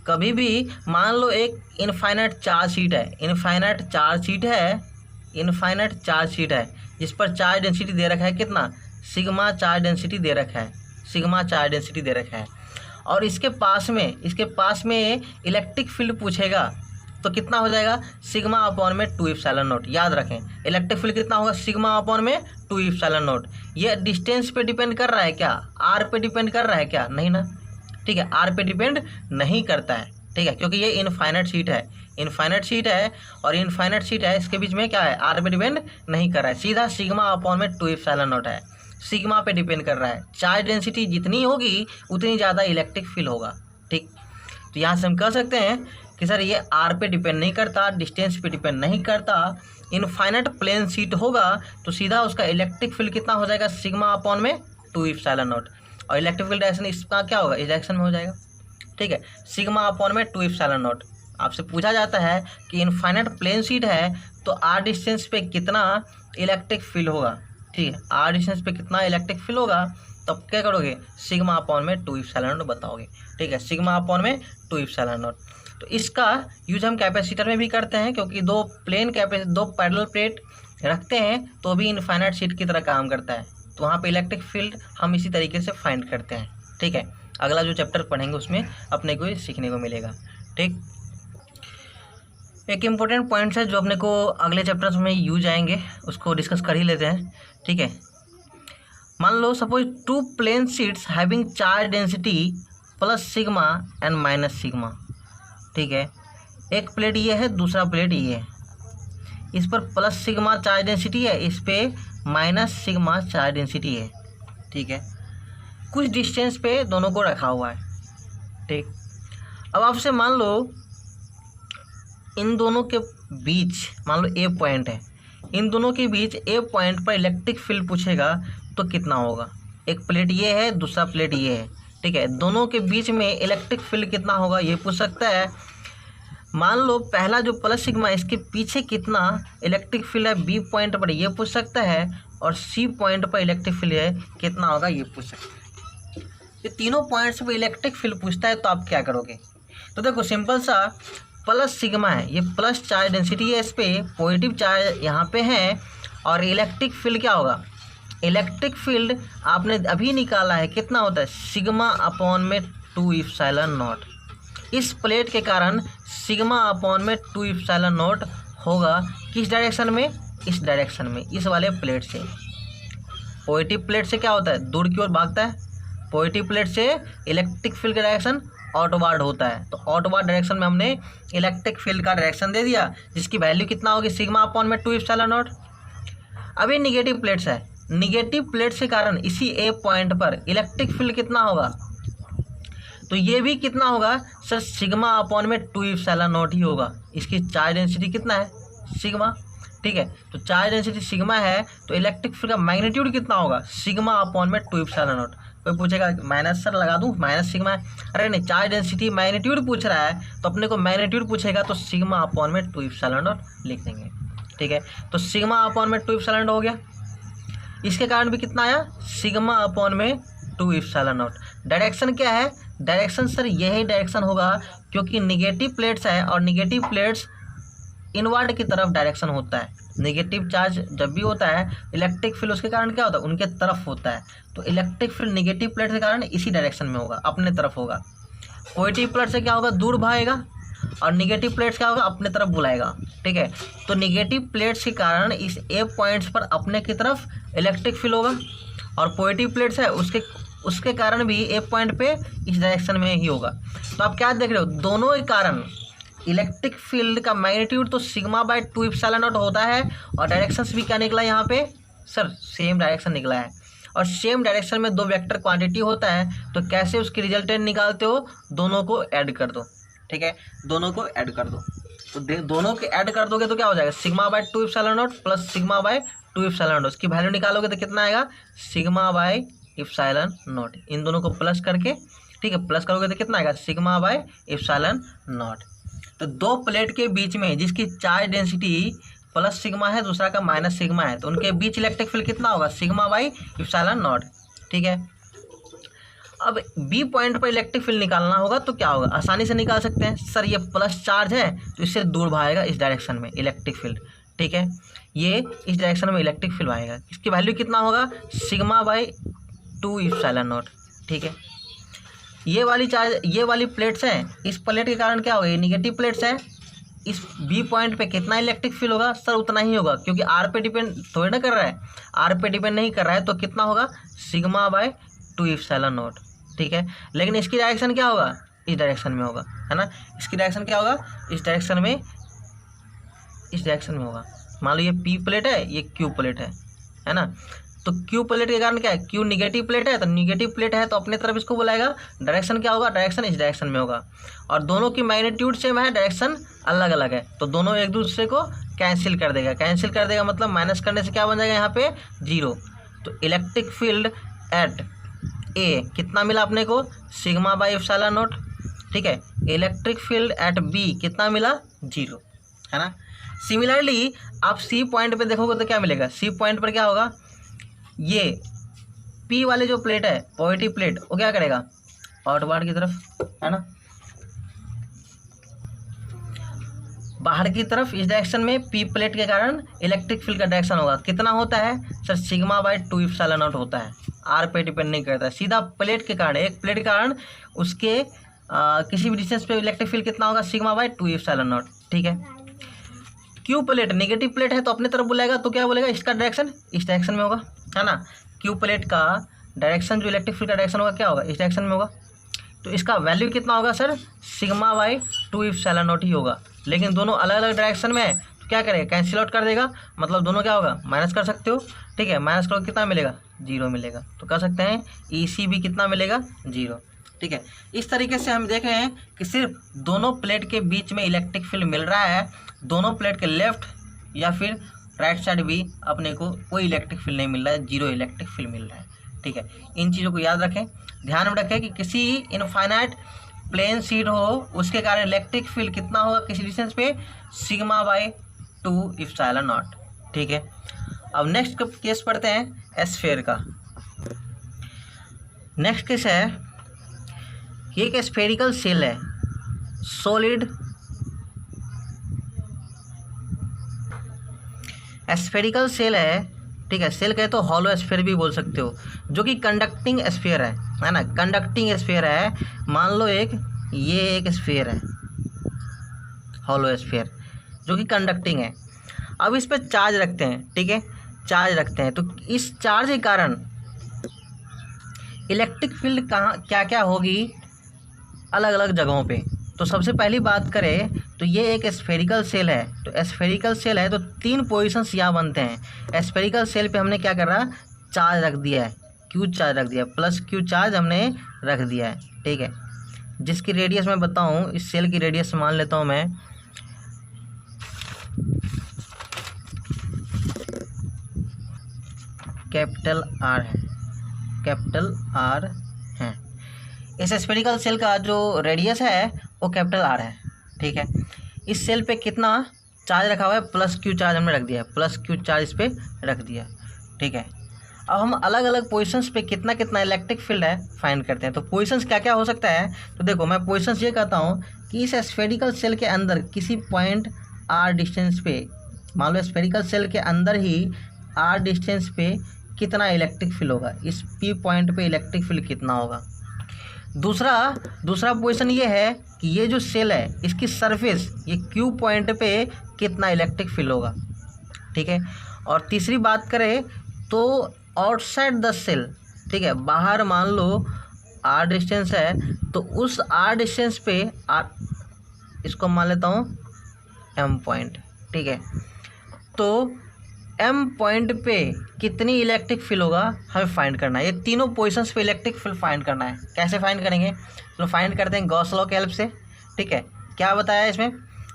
कभी भी मान लो एक इनफाइनाइट चार्ज शीट है, इनफाइनाइट चार्ज शीट है, इनफाइनाइट चार्ज शीट है जिस पर चार्ज डेंसिटी दे रखा है कितना, सिग्मा चार्ज डेंसिटी दे रखा है, सिग्मा चार्ज डेंसिटी दे रखा है, और इसके पास में इलेक्ट्रिक फील्ड पूछेगा तो कितना हो जाएगा, सिग्मा अपॉन में 2 एप्सिलॉन नॉट। याद रखें इलेक्ट्रिक फील्ड कितना होगा, सिग्मा अपॉन में 2 एप्सिलॉन नॉट। ये डिस्टेंस पे डिपेंड कर रहा है क्या, आर पे डिपेंड कर रहा है क्या, नहीं ना, ठीक है, आर पे डिपेंड नहीं करता है, ठीक है, क्योंकि ये इनफाइनाइट शीट है, इनफाइनाइट शीट है और इनफाइनाइट शीट है, इसके बीच में क्या है, आर पे डिपेंड नहीं कर रहा है, सीधा सिग्मा अपॉन में 2 एप्सिलॉन नॉट है, सिग्मा पे डिपेंड कर रहा है। चार्ज डेंसिटी जितनी होगी उतनी ज़्यादा इलेक्ट्रिक फील्ड होगा, ठीक। तो यहाँ से हम कह सकते हैं कि सर ये आर पे डिपेंड नहीं करता, डिस्टेंस पे डिपेंड नहीं करता, इनफाइनाइट प्लेन शीट होगा तो सीधा उसका इलेक्ट्रिक फील्ड कितना हो जाएगा, सिग्मा अपॉन में 2 एप्सिलॉन नॉट, और इलेक्ट्रिक फील्ड डायरेक्शन इसका क्या होगा, इस डायरेक्शन में हो जाएगा, ठीक है, सिग्मा अपॉन में 2 एप्सिलॉन नॉट। आपसे पूछा जाता है कि इनफाइनाइट प्लेन शीट है तो आर डिस्टेंस पे कितना इलेक्ट्रिक फील्ड होगा, ठीक है, आर डिस्टेंस पे कितना इलेक्ट्रिक फील्ड होगा, तब क्या करोगे, सिग्मा अपॉन में 2 एप्सिलॉन नॉट बताओगे, ठीक है, सिग्मा अपॉन में 2 एप्सिलॉन नॉट। तो इसका यूज हम कैपेसिटर में भी करते हैं, क्योंकि दो पैरेलल प्लेट रखते हैं तो भी इनफाइनाइट शीट की तरह काम करता है, तो वहाँ पे इलेक्ट्रिक फील्ड हम इसी तरीके से फाइंड करते हैं, ठीक है। अगला जो चैप्टर पढ़ेंगे उसमें अपने को सीखने को मिलेगा, ठीक। एक इम्पोर्टेंट पॉइंट्स है जो अपने को अगले चैप्टर्स में यूज आएंगे, उसको डिस्कस कर ही लेते हैं, ठीक है। मान लो suppose 2 plane sheets having charge density plus sigma and minus sigma, ठीक है, एक प्लेट ये है, दूसरा प्लेट ये है, इस पर प्लस सिग्मा चार्ज डेंसिटी है, इस पे माइनस सिग्मा चार्ज डेंसिटी है, ठीक है, कुछ डिस्टेंस पे दोनों को रखा हुआ है, ठीक। अब आपसे मान लो इन दोनों के बीच, मान लो ए पॉइंट है, इन दोनों के बीच ए पॉइंट पर इलेक्ट्रिक फील्ड पूछेगा तो कितना होगा, एक प्लेट ये है, दूसरा प्लेट ये है, ठीक है, दोनों के बीच में इलेक्ट्रिक फील्ड कितना होगा ये पूछ सकता है। मान लो पहला जो प्लस सिग्मा इसके पीछे कितना इलेक्ट्रिक फील्ड है बी पॉइंट पर ये पूछ सकता है, और सी पॉइंट पर इलेक्ट्रिक फील्ड है कितना होगा ये पूछ सकता है। ये तीनों पॉइंट्स पर इलेक्ट्रिक फील्ड पूछता है तो आप क्या करोगे, तो देखो सिंपल सा, प्लस सिग्मा है, ये प्लस चार्ज डेंसिटी है, इस पर पॉजिटिव चार्ज यहाँ पे है, और इलेक्ट्रिक फील्ड क्या होगा, इलेक्ट्रिक फील्ड आपने अभी निकाला है कितना होता है, सिग्मा अपॉन में 2 एप्सिलॉन नॉट। इस प्लेट के कारण सिग्मा अपॉन में 2 एप्सिलॉन नॉट होगा, किस डायरेक्शन में, इस डायरेक्शन में, इस वाले प्लेट से। पॉजिटिव प्लेट से क्या होता है, दूर की ओर भागता है, पॉजिटिव प्लेट से इलेक्ट्रिक फील्ड का डायरेक्शन आउटवर्ड होता है, तो आउटवर्ड डायरेक्शन में हमने इलेक्ट्रिक फील्ड का डायरेक्शन दे दिया, जिसकी वैल्यू कितना होगी, सिग्मा अपॉन में 2 एप्सिलॉन नॉट। अब ये निगेटिव प्लेट्स है, निगेटिव प्लेट के कारण इसी ए पॉइंट पर इलेक्ट्रिक फील्ड कितना होगा, तो ये भी कितना होगा सर, सिग्मा अपॉन में 2 एप्सिलॉन नॉट ही होगा। इसकी चार्ज डेंसिटी कितना है, सिग्मा, ठीक है। तो चार्ज डेंसिटी सिग्मा है तो इलेक्ट्रिक फील्ड का मैग्नीट्यूड कितना होगा, सिग्मा अपॉन में 2 एप्सिलॉन नॉट। कोई पूछेगा माइनस सर लगा दूं, माइनस सिग्मा है, अरे नहीं, चार्ज डेंसिटी मैग्नीट्यूड पूछ रहा है तो अपने को मैग्नीट्यूड पूछेगा तो सिग्मा अपॉन में 2 एप्सिलॉन नॉट लिख देंगे, ठीक है। तो सिग्मा अपॉन में 2 एप्सिलॉन नॉट हो गया। इसके कारण भी कितना आया, सिग्मा अपॉन में 2 एप्सिलॉन नॉट। डायरेक्शन क्या है, डायरेक्शन सर यही डायरेक्शन होगा क्योंकि निगेटिव प्लेट्स है और निगेटिव प्लेट्स इनवर्ड की तरफ डायरेक्शन होता है। नेगेटिव चार्ज जब भी होता है इलेक्ट्रिक फील्ड उसके कारण क्या होता है, उनके तरफ होता है। तो इलेक्ट्रिक फील्ड नेगेटिव प्लेट के कारण इसी डायरेक्शन में होगा, अपने तरफ होगा। पॉजिटिव प्लेट से क्या होगा, दूर भागेगा, और निगेटिव प्लेट्स क्या होगा, अपने तरफ बुलाएगा, ठीक है। तो निगेटिव प्लेट्स के कारण इस ए पॉइंट्स पर अपने की तरफ इलेक्ट्रिक फील्ड होगा, और पॉजिटिव प्लेट्स है उसके कारण भी ए पॉइंट पे इस डायरेक्शन में ही होगा। तो आप क्या देख रहे हो, दोनों के कारण इलेक्ट्रिक फील्ड का मैग्नीट्यूड तो सिग्मा बाय 2 एप्सिलॉन नॉट होता है, और डायरेक्शंस भी क्या निकला यहाँ पे सर, सेम डायरेक्शन निकला है। और सेम डायरेक्शन में 2 वेक्टर क्वांटिटी होता है तो कैसे उसकी रिजल्टेंट निकालते हो, दोनों को ऐड कर दो, ठीक है, दोनों को ऐड कर दो। तो दोनों के ऐड कर दोगे तो क्या हो जाएगा, sigma bye 2 epsilon not plus sigma bye 2 epsilon not. उसकी वैल्यू निकालोगे तो कितना आएगा, सिग्मा बाय एप्सिलॉन नॉट। इन दोनों को प्लस करके, ठीक है, प्लस करोगे तो कितना आएगा, सिग्मा बाय एप्सिलॉन नॉट। तो 2 प्लेट के बीच में जिसकी चार्ज डेंसिटी प्लस सिग्मा है, दूसरा का माइनस सिग्मा है, तो उनके बीच इलेक्ट्रिक फील्ड कितना होगा, सिग्मा बाई एप्सिलॉन नॉट, ठीक है। अब बी पॉइंट पर इलेक्ट्रिक फील्ड निकालना होगा तो क्या होगा, आसानी से निकाल सकते हैं सर। ये प्लस चार्ज है तो इससे दूर भागेगा इस डायरेक्शन में इलेक्ट्रिक फील्ड, ठीक है। ये इस डायरेक्शन में इलेक्ट्रिक फील्ड आएगा, इसकी वैल्यू कितना होगा, सिग्मा बाई 2 एप्सिलॉन नॉट, ठीक है। ये वाली प्लेट्स हैं, इस प्लेट के कारण क्या होगा, ये निगेटिव प्लेट्स हैं, इस बी पॉइंट पे कितना इलेक्ट्रिक फील्ड होगा सर, उतना ही होगा, क्योंकि आर पे डिपेंड थोड़ी ना कर रहा है, आर पे डिपेंड नहीं कर रहा है, तो कितना होगा, सिग्मा बाय 2 एप्सिलॉन नॉट, ठीक है। लेकिन इसकी डायरेक्शन क्या होगा, इस डायरेक्शन में होगा, है ना। इसकी डायरेक्शन क्या होगा, इस डायरेक्शन में होगा। मान लो ये पी प्लेट है, ये क्यू प्लेट है ना। तो क्यू प्लेट के कारण क्या है, क्यू निगेटिव प्लेट है, तो निगेटिव प्लेट है तो अपने तरफ इसको बुलाएगा। डायरेक्शन क्या होगा, डायरेक्शन इस डायरेक्शन में होगा, और दोनों की मैग्नीट्यूड सेम है, डायरेक्शन अलग अलग है, तो दोनों एक दूसरे को कैंसिल कर देगा, मतलब माइनस करने से क्या बन जाएगा यहाँ पे, 0। तो इलेक्ट्रिक फील्ड एट ए कितना मिला अपने को, सिग्मा बाई एप्सिलॉन नॉट, ठीक है। इलेक्ट्रिक फील्ड एट बी कितना मिला, 0, है ना। सिमिलरली आप सी पॉइंट पे देखोगे तो क्या मिलेगा, सी पॉइंट पर क्या होगा, ये पी वाले जो प्लेट है पॉजिटिव प्लेट, वो क्या करेगा, आउटवर्ड की तरफ, है ना, बाहर की तरफ इस डायरेक्शन में पी प्लेट के कारण इलेक्ट्रिक फील्ड का डायरेक्शन होगा, कितना होता है sir, sigma bye 2 epsilon not होता है, आर पे डिपेंड नहीं करता है, सीधा प्लेट के कारण, एक प्लेट के कारण उसके किसी भी डिस्टेंस पे इलेक्ट्रिक फील्ड कितना होगा, सिग्मा बाय 2 एप्सिलॉन नॉट, ठीक है। क्यू प्लेट नेगेटिव प्लेट है तो अपने तरफ बुलाएगा, तो क्या बोलेगा, इसका डायरेक्शन इस डायरेक्शन में होगा, है ना। क्यू प्लेट का डायरेक्शन जो इलेक्ट्रिक फील्ड का डायरेक्शन होगा क्या होगा, इस डायरेक्शन में होगा, तो इसका वैल्यू कितना होगा sir, sigma by 2 epsilon not ही होगा। लेकिन दोनों अलग अलग डायरेक्शन में है तो क्या करेगा, कैंसिल आउट कर देगा, मतलब दोनों क्या होगा, माइनस कर सकते हो, ठीक है। माइनस करोगे कितना मिलेगा, 0 मिलेगा, तो कह सकते हैं ई सी भी कितना मिलेगा, 0, ठीक है। इस तरीके से हम देख रहे हैं कि सिर्फ दोनों प्लेट के बीच में इलेक्ट्रिक फील्ड मिल रहा है, दोनों प्लेट के लेफ्ट या फिर राइट साइड भी अपने को कोई इलेक्ट्रिक फील्ड नहीं मिल रहा है, 0 इलेक्ट्रिक फील्ड मिल रहा है, ठीक है। इन चीज़ों को याद रखें, ध्यान में रखें कि किसी इनफाइनाइट प्लेन शीट हो उसके कारण इलेक्ट्रिक फील्ड कितना होगा किसी डिस्टेंस पे, सिग्मा बाई 2 एप्सिलॉन नॉट, ठीक है। अब नेक्स्ट केस पढ़ते हैं स्फीयर का। नेक्स्ट केस है कि एक स्फेरिकल सेल है, सॉलिड स्फेरिकल सेल है, ठीक है। सेल कहे तो हॉलो स्फीयर भी बोल सकते हो, जो कि कंडक्टिंग स्फीयर है ना, कंडक्टिंग स्फीयर है। मान लो ये एक स्फीयर है, हॉलो स्फीयर, जो कि कंडक्टिंग है। अब इस पर चार्ज रखते हैं, ठीक है, चार्ज रखते हैं, तो इस चार्ज के कारण इलेक्ट्रिक फील्ड कहाँ क्या क्या होगी अलग अलग जगहों पे। तो सबसे पहली बात करें तो ये एक स्फेरिकल सेल है, तो स्फेरिकल सेल है तो 3 पोजीशंस यहाँ बनते हैं। स्फेरिकल सेल पे हमने क्या कर रहा, चार्ज रख दिया है, क्यू चार्ज रख दिया, प्लस क्यू चार्ज हमने रख दिया है, ठीक है। जिसकी रेडियस मैं बताऊं, इस सेल की रेडियस मान लेता हूं मैं कैपिटल आर है, कैपिटल आर है। इस स्फेरिकल सेल का जो रेडियस है वो कैपिटल आर है, ठीक है। इस सेल पे कितना चार्ज रखा हुआ है, प्लस क्यू चार्ज हमने रख दिया है, प्लस क्यू चार्ज इस पर रख दिया, ठीक है। अब हम अलग अलग पोजीशंस पे कितना कितना इलेक्ट्रिक फील्ड है फाइंड करते हैं। तो पोजीशंस क्या क्या हो सकता है, तो देखो मैं पोजीशंस ये कहता हूँ कि इस स्फेरिकल सेल के अंदर किसी पॉइंट आर डिस्टेंस पे, मान लो स्फेरिकल सेल के अंदर ही आर डिस्टेंस पे कितना इलेक्ट्रिक फील्ड होगा, इस पी पॉइंट पे इलेक्ट्रिक फील्ड कितना होगा। दूसरा पोजीशन ये है कि ये जो सेल है इसकी सरफेस ये क्यू पॉइंट पे कितना इलेक्ट्रिक फील्ड होगा, ठीक है। और तीसरी बात करें तो आउटसाइड द सेल, ठीक है, बाहर मान लो आर डिस्टेंस है तो उस आर डिस्टेंस पे आर, इसको मान लेता हूँ एम पॉइंट, ठीक है। तो एम पॉइंट पे कितनी इलेक्ट्रिक फील्ड होगा हमें फाइंड करना है। ये तीनों पोजीशंस पे इलेक्ट्रिक फील्ड फाइंड करना है। कैसे फाइंड करेंगे, तो फाइंड करते हैं गॉस लॉ के हेल्प से, ठीक है। क्या बताया इसमें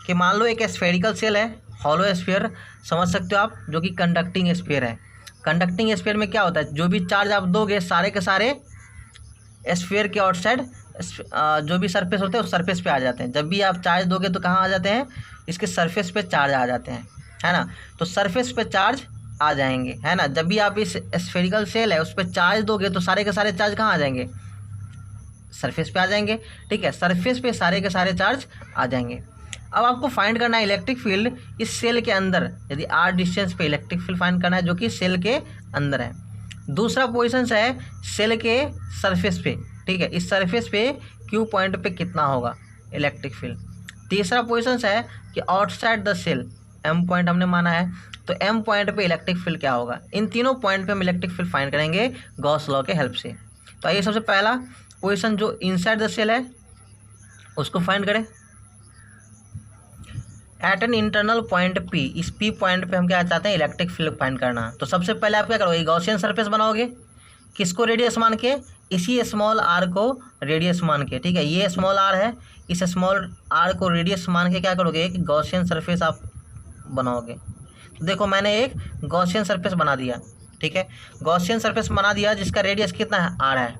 कि मान लो एक स्फेरिकल सेल है, हॉलो स्फीयर समझ सकते हो आप, जो कि कंडक्टिंग स्फीयर है। कंडक्टिंग स्फीयर में क्या होता है, जो भी चार्ज आप दोगे सारे के सारे स्फीयर के आउटसाइड जो भी सरफेस होते हैं उस सरफेस पे आ जाते हैं। जब भी आप चार्ज दोगे तो कहाँ आ जाते हैं, इसके सरफेस पे चार्ज आ जाते हैं, है ना। तो सरफेस पे चार्ज आ जाएंगे, है ना। जब भी आप इस स्फेरिकल सेल है उस पर चार्ज दोगे तो सारे के सारे चार्ज कहाँ आ जाएंगे, सरफेस पे आ जाएंगे, ठीक है। सरफेस पे सारे के सारे चार्ज आ जाएंगे। अब आपको फाइंड करना है इलेक्ट्रिक फील्ड इस सेल के अंदर, यदि आर डिस्टेंस पे इलेक्ट्रिक फील्ड फाइंड करना है जो कि सेल के अंदर है। दूसरा पोजीशन है सेल के सरफेस पे, ठीक है, इस सरफेस पे क्यू पॉइंट पे कितना होगा इलेक्ट्रिक फील्ड। तीसरा पोजीशन है कि outside the shell, M point हमने माना है, तो एम पॉइंट पे इलेक्ट्रिक फील्ड क्या होगा। इन तीनों पॉइंट पे हम इलेक्ट्रिक फील्ड फाइंड करेंगे गॉस लॉ के हेल्प से। तो आइए सबसे पहला पोजीशन जो इनसाइड द सेल है उसको फाइंड करें। At an internal point P, इस पी पॉइंट पे हम क्या चाहते हैं, इलेक्ट्रिक फील्ड फाइंड करना। तो सबसे पहले आप क्या करोगे, गॉसियन सरफेस बनाओगे, किसको रेडियस मान के, इसी स्मॉल आर को रेडियस मान के, ठीक है। ये स्मॉल आर है, इस स्मॉल आर को रेडियस मान के क्या करोगे, एक गॉसियन सरफेस आप बनाओगे। तो देखो मैंने एक गॉसियन सरफेस बना दिया, ठीक है। गॉसियन सरफेस बना दिया जिसका रेडियस कितना है, आर है।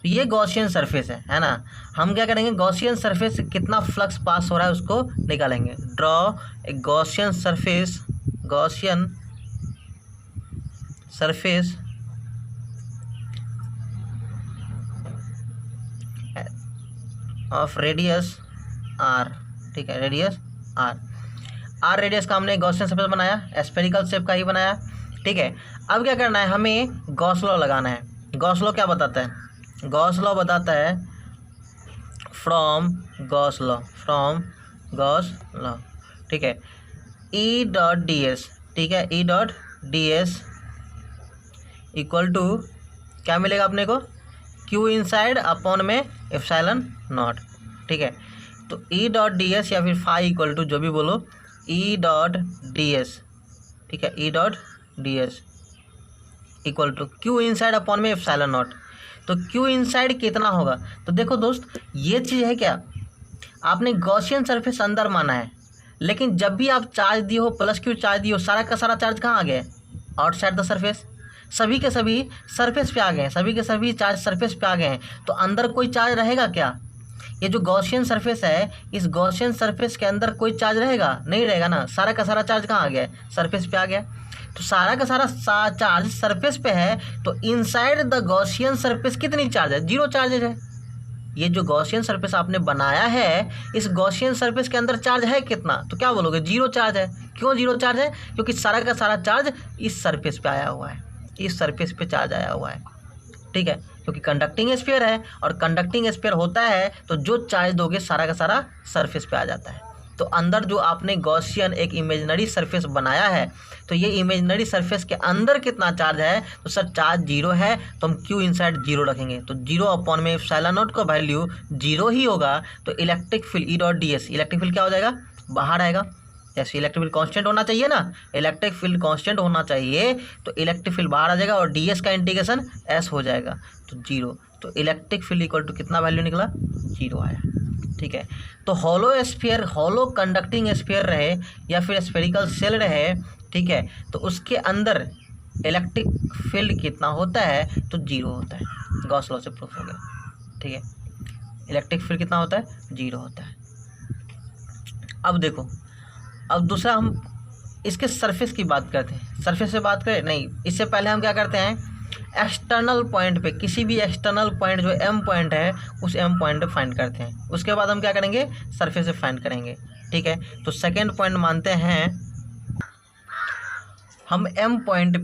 तो ये गॉसियन सरफेस है ना। हम क्या करेंगे, गॉसियन सरफेस से कितना फ्लक्स पास हो रहा है उसको निकालेंगे। Draw a Gaussian surface, Gaussian surface of radius R, ठीक है, रेडियस आर रेडियस का हमने गॉसियन सरफेस बनाया, स्फेरिकल शेप का ही बनाया, ठीक है। अब क्या करना है, हमें गॉस लॉ लगाना है। गॉस लॉ क्या बताता है, गॉस लॉ बताता है फ्रॉम गॉस लॉ, ठीक है। ई डॉट डी एस, ठीक है, E dot D S equal to क्या मिलेगा अपने को, क्यू इनसाइड अपॉन में एप्सिलॉन नॉट, ठीक है। तो ई डॉट डी एस या फिर फाई इक्वल टू जो भी बोलो, ई डॉट डी एस, ठीक है, E dot D S equal to Q inside upon में एप्सिलॉन नॉट। तो क्यू इनसाइड कितना होगा, तो देखो दोस्त ये चीज़ है क्या, आपने गॉसियन सरफेस अंदर माना है, लेकिन जब भी आप चार्ज दिए हो, प्लस क्यू चार्ज दिए हो, सारा का सारा चार्ज कहाँ आ गया, आउटसाइड द सरफेस, सभी के सभी सरफेस पे आ गए हैं, सभी के सभी चार्ज सरफेस पे आ गए हैं। तो अंदर कोई चार्ज रहेगा क्या, ये जो गॉसियन सरफेस है, इस गॉसियन सरफेस के अंदर कोई चार्ज रहेगा, नहीं रहेगा ना। सारा का सारा चार्ज कहाँ आ गया, सरफेस पे आ गया। तो सारा का सारा चार्ज सरफेस पे है, तो इनसाइड द गॉसियन सरफेस कितनी चार्ज है, जीरो चार्जेज है। ये जो गॉसियन सरफेस आपने बनाया है, इस गॉसियन सरफेस के अंदर चार्ज है कितना, तो क्या बोलोगे, जीरो चार्ज है। क्यों जीरो चार्ज है, क्योंकि सारा का सारा चार्ज इस सरफेस पे आया हुआ है, इस सरफेस पे चार्ज आया हुआ है, ठीक है। क्योंकि कंडक्टिंग स्फीयर है, और कंडक्टिंग स्फीयर होता है तो जो चार्ज दोगे सारा का सारा सरफेस पे आ जाता है। तो अंदर जो आपने गॉसियन एक इमेजिनरी सरफेस बनाया है, तो ये इमेजिनरी सरफेस के अंदर कितना चार्ज है, तो सर चार्ज जीरो है, तो हम क्यू इनसाइड जीरो रखेंगे। तो जीरो अपॉन में एप्सिलॉन नॉट का वैल्यू जीरो ही होगा। तो electric field E dot D S, electric field क्या हो जाएगा, बाहर आएगा। जैसे इलेक्ट्रिक फील्ड कांस्टेंट होना चाहिए ना, इलेक्ट्रिक फील्ड कांस्टेंट होना चाहिए, तो इलेक्ट्रिक फील्ड बाहर आ जाएगा और डी एस का इंटीग्रेशन एस हो जाएगा, तो जीरो। तो इलेक्ट्रिक फील्ड इक्वल टू कितना वैल्यू निकला, 0 आया। ठीक है, तो hollow sphere, hollow conducting sphere रहे या फिर स्फेरिकल सेल रहे, ठीक है, तो उसके अंदर इलेक्ट्रिक फील्ड कितना होता है, तो 0 होता है। गॉस लॉ से प्रूफ हो गया। ठीक है, इलेक्ट्रिक फील्ड कितना होता है, 0 होता है। अब देखो, अब दूसरा हम इसके सरफेस की बात करते हैं। सरफेस से बात करें नहीं, इससे पहले हम क्या करते हैं, एक्सटर्नल पॉइंट पे, किसी भी एक्सटर्नल पॉइंट जो एम पॉइंट है उस एम पॉइंट पे फाइंड करते हैं। उसके बाद हम क्या करेंगे, सरफेस से फाइंड करेंगे। ठीक है, तो सेकेंड पॉइंट मानते हैं हम एम पॉइंट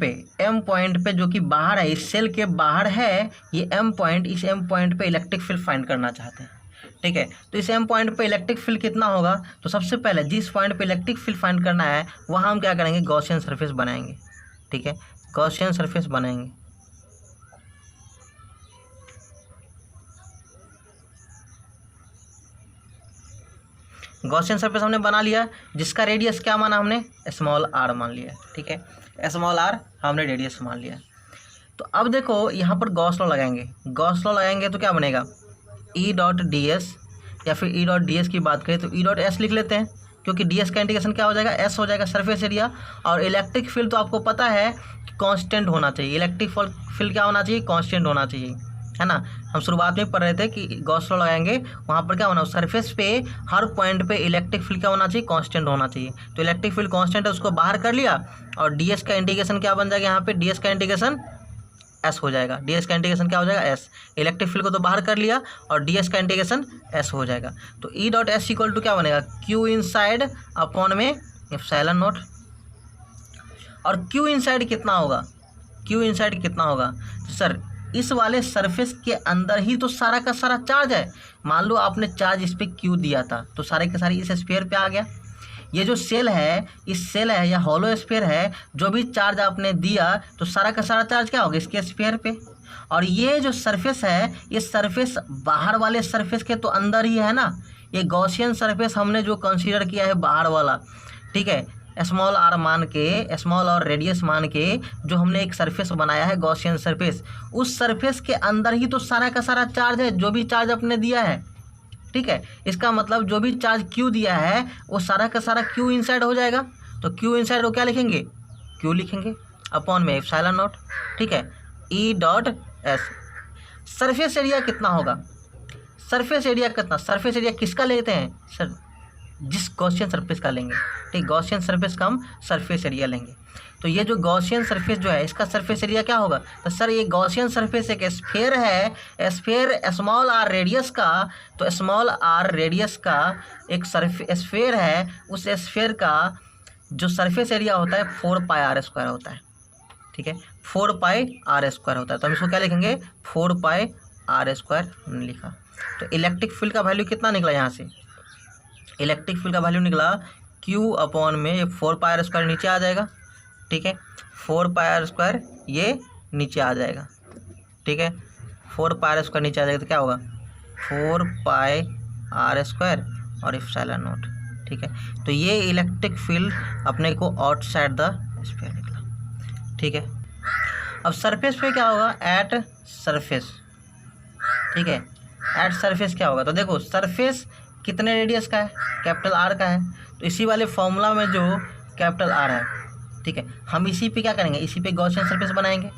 पे जो कि बाहर है, इस सेल के बाहर है ये एम पॉइंट, इस एम पॉइंट पे इलेक्ट्रिक फील्ड फाइंड करना चाहते हैं। ठीक है, तो इस एम पॉइंट पे इलेक्ट्रिक फील्ड कितना होगा, तो सबसे पहले जिस पॉइंट पे इलेक्ट्रिक फील्ड फाइंड करना है वहाँ हम क्या करेंगे, गॉसियन सरफेस बनाएंगे। ठीक है, गॉसियन सरफेस बनाएंगे। गॉसियन सरफेस हमने बना लिया, जिसका रेडियस क्या माना हमने, स्मॉल आर मान लिया। ठीक है, स्मॉल आर हमने रेडियस मान लिया। तो अब देखो यहाँ पर गॉस लॉ लगाएंगे। गॉस लॉ लगाएंगे तो क्या बनेगा, ई डॉट डी एस, या फिर ई डॉट डी एस की बात करें तो ई डॉट एस लिख लेते हैं, क्योंकि डी एस का इंटीग्रेशन क्या हो जाएगा, एस हो जाएगा, सरफेस एरिया। और इलेक्ट्रिक फील्ड तो आपको पता है कांस्टेंट होना चाहिए, इलेक्ट्रिक फील्ड क्या होना चाहिए, कांस्टेंट होना चाहिए, है ना। हम शुरुआत में पढ़ रहे थे कि गॉस लॉ लगाएंगे, वहाँ पर क्या होना, सरफेस पे हर पॉइंट पे इलेक्ट्रिक फील्ड क्या होना चाहिए, कांस्टेंट होना चाहिए। तो इलेक्ट्रिक फील्ड कांस्टेंट है, उसको बाहर कर लिया, और डीएस का इंटीग्रेशन क्या बन जाएगा, यहाँ पे डीएस का इंटीग्रेशन एस हो जाएगा। डीएस का इंटीग्रेशन क्या हो जाएगा, एस। इलेक्ट्रिक फील्ड को तो बाहर कर लिया और डीएस का इंटीग्रेशन एस हो जाएगा। तो E dot S equal to क्या बनेगा, क्यू इनसाइड अपॉन में एप्सिलॉन नॉट। और क्यू इनसाइड कितना होगा, क्यू इनसाइड कितना होगा, सर इस वाले सरफेस के अंदर ही तो सारा का सारा चार्ज है। मान लो आपने चार्ज इस पर क्यू दिया था, तो सारे के सारे इस स्फीयर पे आ गया। ये जो सेल है, इस सेल है या हॉलो स्फीयर है, जो भी चार्ज आपने दिया तो सारा का सारा चार्ज क्या होगा, इसके स्फीयर पे। और ये जो सरफेस है, ये सरफेस बाहर वाले सरफेस के तो अंदर ही है ना। ये गॉसियन सरफेस हमने जो कंसीडर किया है बाहर वाला, ठीक है, स्मॉल आर मान के, स्मॉल और रेडियस मान के जो हमने एक सरफेस बनाया है गॉसियन सरफेस, उस सरफेस के अंदर ही तो सारा का सारा चार्ज है, जो भी चार्ज आपने दिया है। ठीक है, इसका मतलब जो भी चार्ज क्यू दिया है वो सारा का सारा क्यू इनसाइड हो जाएगा। तो क्यू इनसाइड वो क्या लिखेंगे, क्यू लिखेंगे अपॉन में एप्सिलॉन नॉट। ठीक है, E dot S. Surface area कितना होगा, सरफेस एरिया कितना, सरफेस एरिया किसका लेते हैं सर, जिस गॉसियन सरफेस का लेंगे। ठीक, गॉसियन सरफेस का हम सरफेस एरिया लेंगे। तो ये जो गॉसियन सरफेस जो है, इसका सरफेस एरिया क्या होगा, तो सर ये गॉसियन सरफेस एक स्फीयर है, स्फीयर स्मॉल आर रेडियस का, तो स्मॉल आर रेडियस का एक स्फीयर है, उस स्फीयर का जो सरफेस एरिया होता है 4 पाई आर स्क्वायर होता है। ठीक है, 4 पाई आर स्क्वायर होता है। तो हम इसको क्या लिखेंगे, 4 पाई आर स्क्वायर हमने लिखा। तो इलेक्ट्रिक फील्ड का वैल्यू कितना निकला, यहाँ से इलेक्ट्रिक फील्ड का वैल्यू निकला क्यू अपॉन में ये 4 पाई आर स्क्वायर नीचे आ जाएगा। ठीक है, 4 पाई आर स्क्वायर ये नीचे आ जाएगा। ठीक है, 4 पाई आर स्क्वायर नीचे आ जाएगा तो क्या होगा, 4 पाई आर स्क्वायर और एप्सिलॉन नॉट। ठीक है, तो ये इलेक्ट्रिक फील्ड अपने को आउटसाइड द स्फीयर निकला। ठीक है, अब सरफेस पे क्या होगा, एट सरफेस। ठीक है, एट सरफेस क्या होगा, तो देखो सरफेस कितने रेडियस का है, कैपिटल आर का है। तो इसी वाले फॉर्मूला में जो कैपिटल आर है, ठीक है, हम इसी पे क्या करेंगे, इसी पे गॉसियन सरफेस बनाएंगे।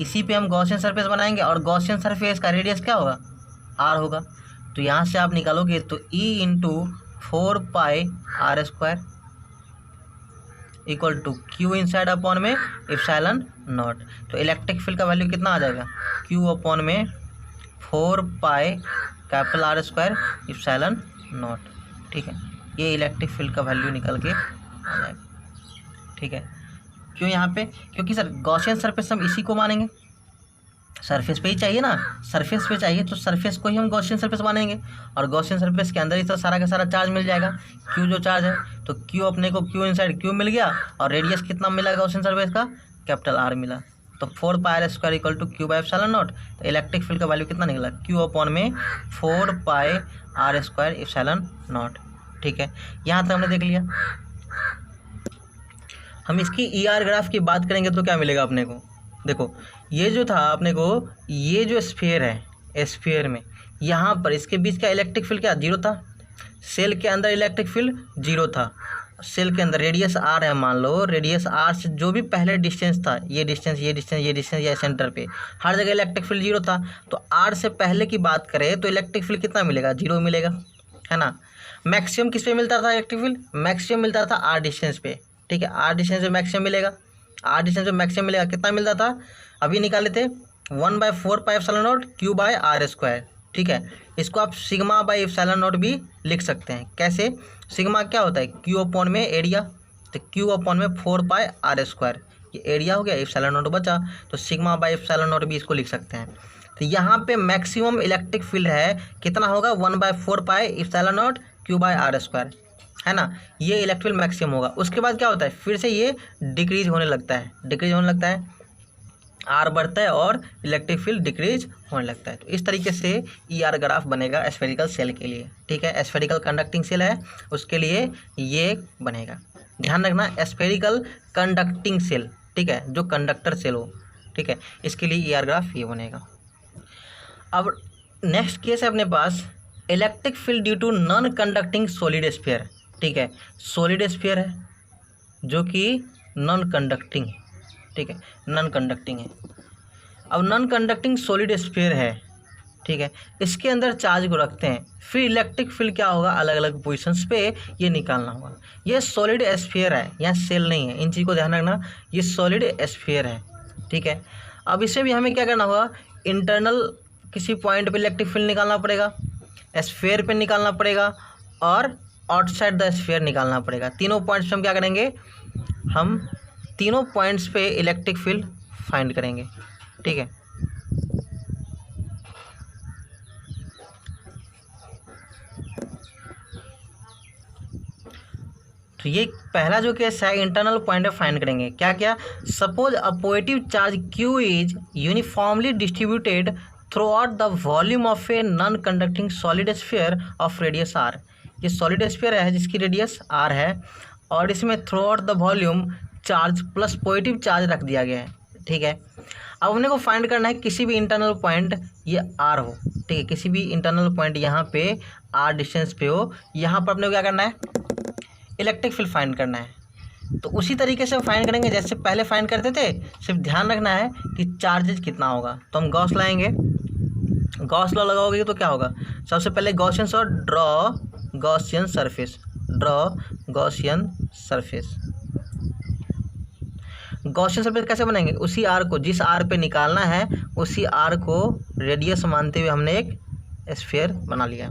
इसी पे हम गॉसियन सरफेस बनाएंगे और गॉसियन सरफेस का रेडियस क्या होगा, आर होगा। तो यहाँ से आप निकालोगे तो E into 4 pi R square equal to Q inside upon में एप्सिलॉन नॉट। तो इलेक्ट्रिक फील्ड का वैल्यू कितना आ जाएगा, क्यू अपॉन में 4 pi capital R square epsilon naught. ठीक है, ये इलेक्ट्रिक फील्ड का वैल्यू निकल के आ जाएगा। ठीक है, क्यों यहाँ पे, क्योंकि सर गॉसियन सरफेस हम इसी को मानेंगे, सरफेस पे ही चाहिए ना, सरफेस पे चाहिए तो सरफेस को ही हम गॉसियन सरफेस मानेंगे। और गॉसियन सरफेस के अंदर ही तो सारा का सारा चार्ज मिल जाएगा, क्यू जो चार्ज है। तो क्यू अपने को क्यू इनसाइड क्यू मिल गया, और रेडियस कितना मिला गॉसियन सरफेस का, कैपिटल आर मिला। तो 4 pi R square equal to Q by epsilon naught. तो इलेक्ट्रिक फील्ड का वैल्यू कितना निकला, क्यू अपॉन में 4 pi R square epsilon naught. ठीक है, यहाँ तक हमने देख लिया। हम इसकी ई आर ग्राफ की बात करेंगे तो क्या मिलेगा अपने को, देखो ये जो था अपने को, ये जो स्फीयर है, स्फीयर में यहाँ पर इसके बीच का इलेक्ट्रिक फील्ड क्या जीरो था, सेल के अंदर इलेक्ट्रिक फील्ड जीरो था, सेल के अंदर रेडियस आर है, मान लो रेडियस आर से जो भी पहले डिस्टेंस था, ये डिस्टेंस ये डिस्टेंस ये डिस्टेंस या सेंटर पे हर जगह इलेक्ट्रिक फील्ड जीरो था। तो आर से पहले की बात करें तो इलेक्ट्रिक फील्ड कितना मिलेगा, जीरो मिलेगा, है ना। मैक्सिमम किस पे मिलता था इलेक्ट्रिक फील्ड, मैक्सिमम मिलता था आर डिस्टेंस पे, ठीक है, आर डिस्टेंस पे मैक्सिमम मिलेगा, आर डिस्टेंस पे मैक्सिमम मिलेगा, कितना मिलता था अभी निकाले थे 1/4πε0 Q/r², ठीक है। इसको आप सिग्मा बाई एप्सिलॉन नॉट भी लिख सकते हैं। कैसे, सिग्मा क्या होता है क्यू अपॉन में एरिया, तो क्यू अपॉन में 4πr², ये एरिया हो गया, एप्सिलॉन नॉट बचा, तो सिग्मा बाई एप्सिलॉन नॉट भी इसको लिख सकते हैं। तो यहाँ पे मैक्सिमम इलेक्ट्रिक फील्ड है कितना होगा 1/4πε0 Q/r², है ना, ये इलेक्ट्रिक फील्ड मैक्सिमम होगा। उसके बाद क्या होता है, फिर से ये डिक्रीज होने लगता है, डिक्रीज होने लगता है, आर बढ़ता है और इलेक्ट्रिक फील्ड डिक्रीज होने लगता है। तो इस तरीके से ई आर ग्राफ बनेगा एस्फेरिकल सेल के लिए, ठीक है। एस्फेरिकल कंडक्टिंग सेल है उसके लिए ये बनेगा, ध्यान रखना, एस्फेरिकल कंडक्टिंग सेल, ठीक है, जो कंडक्टर सेल हो, ठीक है, इसके लिए ई आर ग्राफ ये बनेगा। अब नेक्स्ट केस है अपने पास electric field due to non conducting solid sphere, ठीक है, सॉलिड स्फीयर है जो कि नॉन कंडक्टिंग, ठीक है, नॉन कंडक्टिंग है। अब नॉन कंडक्टिंग सॉलिड स्फीयर है, ठीक है, इसके अंदर चार्ज को रखते हैं, फिर इलेक्ट्रिक फील्ड क्या होगा अलग अलग पोजीशंस पे ये निकालना होगा। ये सॉलिड स्फीयर है, यहाँ सेल नहीं है, इन चीज़ को ध्यान रखना, ये सॉलिड स्फीयर है, ठीक है। अब इसे भी हमें क्या करना होगा, इंटरनल किसी पॉइंट पे इलेक्ट्रिक फील्ड निकालना पड़ेगा, स्फीयर पे निकालना पड़ेगा और आउटसाइड द स्फीयर निकालना पड़ेगा। तीनों पॉइंट्स पे हम क्या करेंगे, हम तीनों पॉइंट्स पे इलेक्ट्रिक फील्ड फाइंड करेंगे, ठीक है। तो ये पहला जो केस है इंटरनल पॉइंट पे फाइंड करेंगे, क्या क्या, suppose a positive charge Q is uniformly distributed through out the volume of a non conducting solid sphere of radius r। ये सॉलिड स्फीयर है जिसकी रेडियस r है और इसमें through out the volume charge plus positive charge रख दिया गया है, ठीक है। अब हमने को फाइंड करना है किसी भी इंटरनल पॉइंट ये r हो, ठीक है, किसी भी इंटरनल पॉइंट यहाँ पे r डिस्टेंस पे हो, यहाँ पर अपने को क्या करना है, इलेक्ट्रिक फील्ड फाइंड करना है। तो उसी तरीके से फाइंड करेंगे जैसे पहले फाइंड करते थे, सिर्फ ध्यान रखना है कि चार्जेज कितना होगा। तो हम गॉस लाएंगे, गॉस लॉ लगाओगे तो क्या होगा, सबसे पहले गॉसियन और draw Gaussian surface, draw Gaussian surface. Gaussian surface कैसे बनाएंगे, उसी आर को जिस आर पे निकालना है उसी आर को रेडियस मानते हुए हमने एक स्फीयर बना लिया,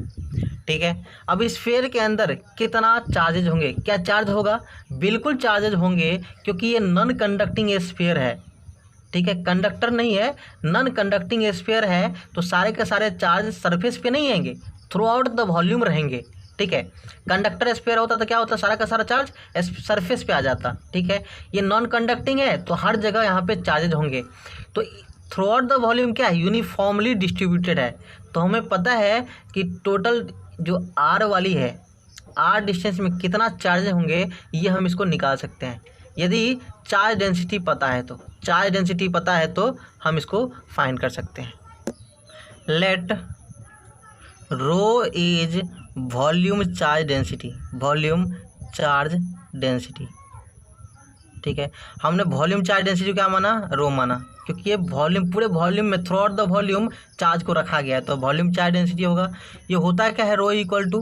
ठीक है। अब इस स्फीयर के अंदर कितना चार्जेज होंगे, क्या चार्ज होगा, बिल्कुल चार्जेज होंगे क्योंकि ये नॉन कंडक्टिंग स्फीयर है, ठीक है, कंडक्टर नहीं है, नॉन कंडक्टिंग स्फीयर है, तो सारे के सारे चार्ज सरफेस पे नहीं आएंगे, थ्रू आउट द वॉल्यूम रहेंगे, ठीक है। कंडक्टर स्फीयर होता तो क्या होता, सारा का सारा चार्ज सरफेस पे आ जाता, ठीक है। ये नॉन कंडक्टिंग है तो हर जगह यहाँ पे चार्जेज होंगे, तो थ्रू आउट द वॉल्यूम क्या है, यूनिफॉर्मली डिस्ट्रीब्यूटेड है। तो हमें पता है कि टोटल जो आर वाली है, आर डिस्टेंस में कितना चार्ज होंगे ये हम इसको निकाल सकते हैं। यदि चार्ज डेंसिटी पता है तो, चार्ज डेंसिटी पता है तो हम इसको फाइंड कर सकते हैं। Let rho is volume charge density, volume charge density, ठीक है। हमने वॉल्यूम चार्ज डेंसिटी क्या माना, रो माना, क्योंकि ये वॉल्यूम पूरे वॉल्यूम में through out the volume charge को रखा गया है, तो वॉल्यूम चार्ज डेंसिटी होगा। ये होता क्या है, rho equal to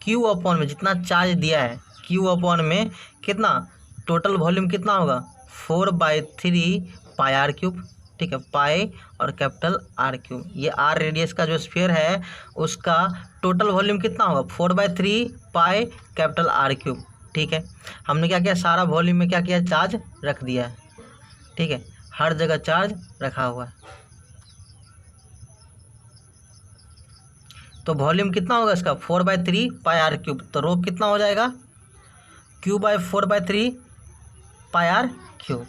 Q upon में जितना चार्ज दिया है, क्यू अपॉन में कितना, टोटल वॉल्यूम कितना होगा 4/3 पाई आर क्यूब, ठीक है, पाई और कैपिटल आर क्यूब। ये आर रेडियस का जो स्फीयर है उसका टोटल वॉल्यूम कितना होगा 4/3 पाई कैपिटल आर क्यूब, ठीक है। हमने क्या किया, सारा वॉल्यूम में क्या किया, चार्ज रख दिया है, ठीक है, हर जगह चार्ज रखा हुआ है। तो वॉल्यूम कितना होगा इसका 4/3 पाई आर क्यूब, तो रो कितना हो जाएगा Q/4/3 पाई आर क्यूब।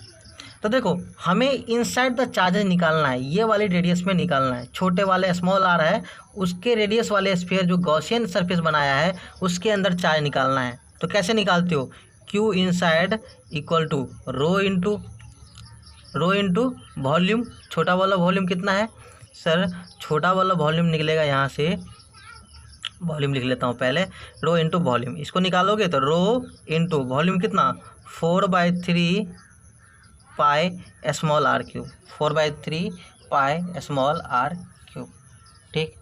तो देखो हमें इनसाइड द चार्जेस निकालना है, ये वाली रेडियस में निकालना है, छोटे वाले स्मॉल आर है उसके रेडियस वाले स्फीयर जो गॉसियन सरफेस बनाया है उसके अंदर चार्ज निकालना है। तो कैसे निकालते हो, Q inside equal to rho into volume, छोटा वाला वॉल्यूम कितना है सर छोटा वाला वॉल्यूम निकलेगा यहाँ से, वॉल्यूम लिख लेता हूँ पहले, रो इंटू वॉल्यूम, इसको निकालोगे तो रो इंटू वॉल्यूम कितना 4/3 pi small R cube, 4/3 pi small R cube. ठीक,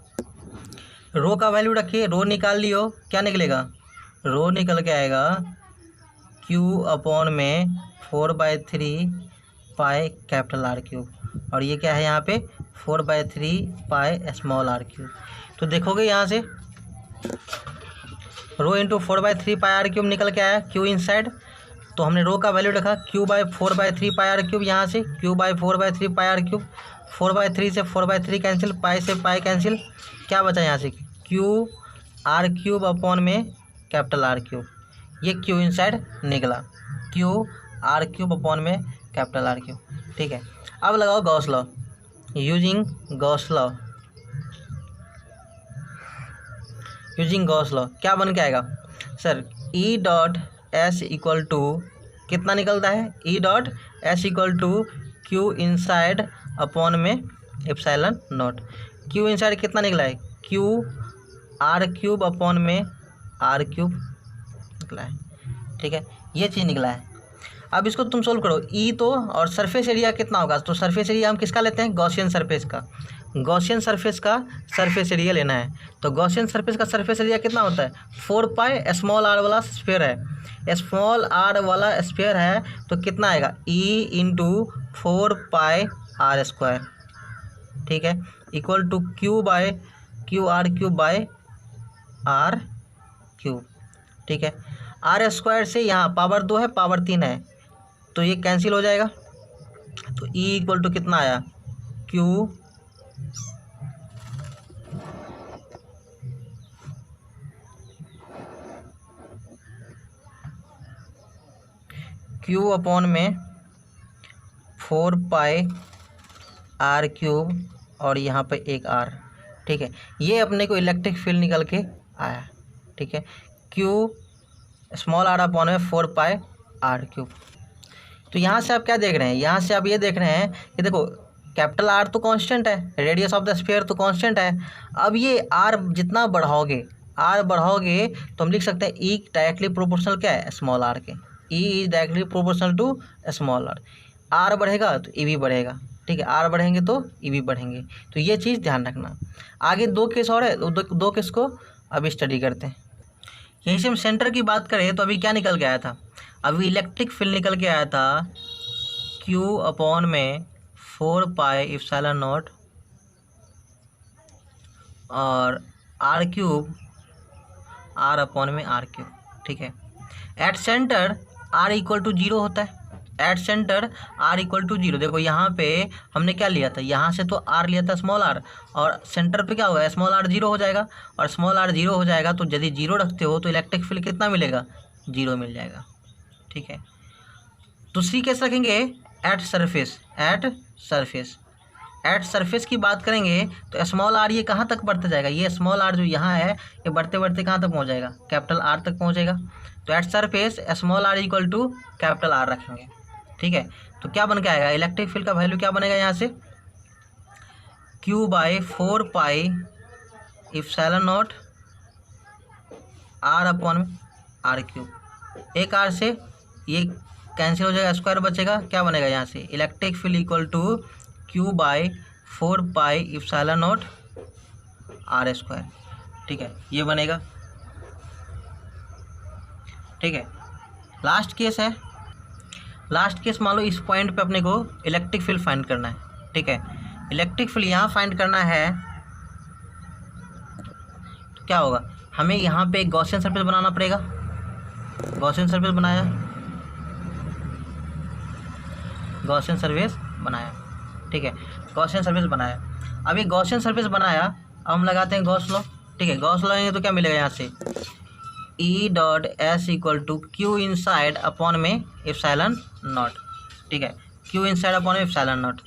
रो का वैल्यू रखिए, रो निकाल लियो, क्या निकलेगा, रो निकल के आएगा क्यू अपॉन में 4/3 पाई कैपिटल आर क्यूब, और ये क्या है यहाँ पे 4/3 पाई स्मॉल आर क्यूब। तो देखोगे यहाँ से rho into 4/3 pi are cube निकल के आया क्यू इनसाइड, तो हमने रो का वैल्यू रखा Q/4/3 पाई आर क्यूब, यहाँ से Q/4/3 पाई आर क्यूब, 4/3 से 4/3 कैंसिल, पाई से पाई कैंसिल, क्या बचा यहाँ से क्यू आर क्यूब अपॉन में कैपिटल आर क्यूब, ये क्यू इनसाइड निकला, क्यू आर क्यूब अपॉन में कैपिटल आर क्यूब। ठीक है, अब लगाओ Gauss law, using Gauss law, using Gauss law क्या बन के आएगा sir, E dot S equal to कितना निकलता है, E dot S equal to Q inside upon में एप्सिलॉन नॉट, क्यू इनसाइड कितना निकला है क्यू आर क्यूब अपॉन में आर क्यूब निकला है। ठीक है, ये चीज़ निकला है। अब इसको तुम सोल्व करो, ई तो और सरफेस एरिया कितना होगा, तो सरफेस एरिया हम किसका लेते हैं, गॉसियन सरफेस का, गॉसियन सरफेस का सरफेस एरिया लेना है, तो गॉसियन सरफेस का सरफेस एरिया कितना होता है 4 पाई स्मॉल आर वाला स्फीयर है, स्मॉल आर वाला स्फीयर है तो कितना आएगा E into 4 pi R square. ठीक है, equal to Q R cube by R cube. ठीक है, आर स्क्वायर से यहाँ पावर 2 है, पावर 3 है, तो ये कैंसिल हो जाएगा, तो ई इक्वल टू कितना आया क्यू अपॉन में 4 पाई आर क्यूब और यहाँ पे एक आर। ठीक है, ये अपने को इलेक्ट्रिक फील्ड निकल के आया। ठीक है, क्यू स्मॉल आर अपॉन में 4 पाई आर क्यूब। तो यहाँ से आप क्या देख रहे हैं, यहाँ से आप ये देख रहे हैं कि देखो कैपिटल आर तो कांस्टेंट है, रेडियस ऑफ द स्फीयर तो कांस्टेंट है। अब ये आर जितना बढ़ाओगे तो हम लिख सकते हैं ई डायरेक्टली प्रोपोर्शनल क्या है स्मॉल आर के, E is directly proportional to small R. R बढ़ेगा तो ई भी बढ़ेगा। ठीक है, आर बढ़ेंगे तो ई भी बढ़ेंगे, तो ये चीज़ ध्यान रखना। आगे 2 केस और है, दो केस को अभी स्टडी करते हैं। यहीं से हम सेंटर की बात करें तो अभी क्या निकल के आया था, अभी इलेक्ट्रिक फील्ड निकल के आया था क्यू अपॉन में 4 पाई एप्सिलॉन नॉट और आर क्यूब आर अपॉन में आर क्यूब। ठीक है, at centre R equal to 0 होता है, at centre R equal to 0। देखो यहाँ पे हमने क्या लिया था, यहाँ से तो आर लिया था स्मॉल आर, और सेंटर पे क्या होगा स्मॉल आर 0 हो जाएगा, और स्मॉल आर 0 हो जाएगा तो यदि 0 रखते हो तो इलेक्ट्रिक फील्ड कितना मिलेगा 0 मिल जाएगा। ठीक है, दूसरी केस रखेंगे एट सरफेस, एट सरफेस की बात करेंगे तो स्मॉल आर ये कहाँ तक बढ़ता जाएगा, ये स्मॉल आर जो यहाँ है ये बढ़ते बढ़ते कहाँ तक पहुँच जाएगा कैपिटल आर तक पहुँचेगा। तो at surface small R equal to capital R रखेंगे। ठीक है, तो क्या बन के आएगा इलेक्ट्रिक फील्ड का वैल्यू क्या बनेगा यहाँ से Q/4 pi epsilon naught R upon R cube. एक आर से ये कैंसिल हो जाएगा, स्क्वायर बचेगा, क्या बनेगा यहाँ से electric field equal to Q/4 pi epsilon naught R square. ठीक है, ये बनेगा। ठीक है, लास्ट केस है, लास्ट केस मान लो इस पॉइंट पे अपने को इलेक्ट्रिक फील्ड फाइंड करना है। ठीक है, इलेक्ट्रिक फील्ड यहाँ फाइंड करना है तो क्या होगा, हमें यहाँ पे एक गॉसियन सरफेस बनाना पड़ेगा। गॉसियन सरफेस बनाया, गॉसियन सरफेस बनाया। ठीक है, गॉसियन सरफेस बनाया। अब ये गॉसियन सरफेस बनाया, अब हम लगाते हैं गॉस लॉ। ठीक है, गॉस लॉ लगाएंगे तो क्या मिलेगा यहाँ से E dot S equal to Q inside upon में एप्सिलॉन नॉट। ठीक है, क्यू इनसाइड अपॉन में एप्सिलॉन नॉट।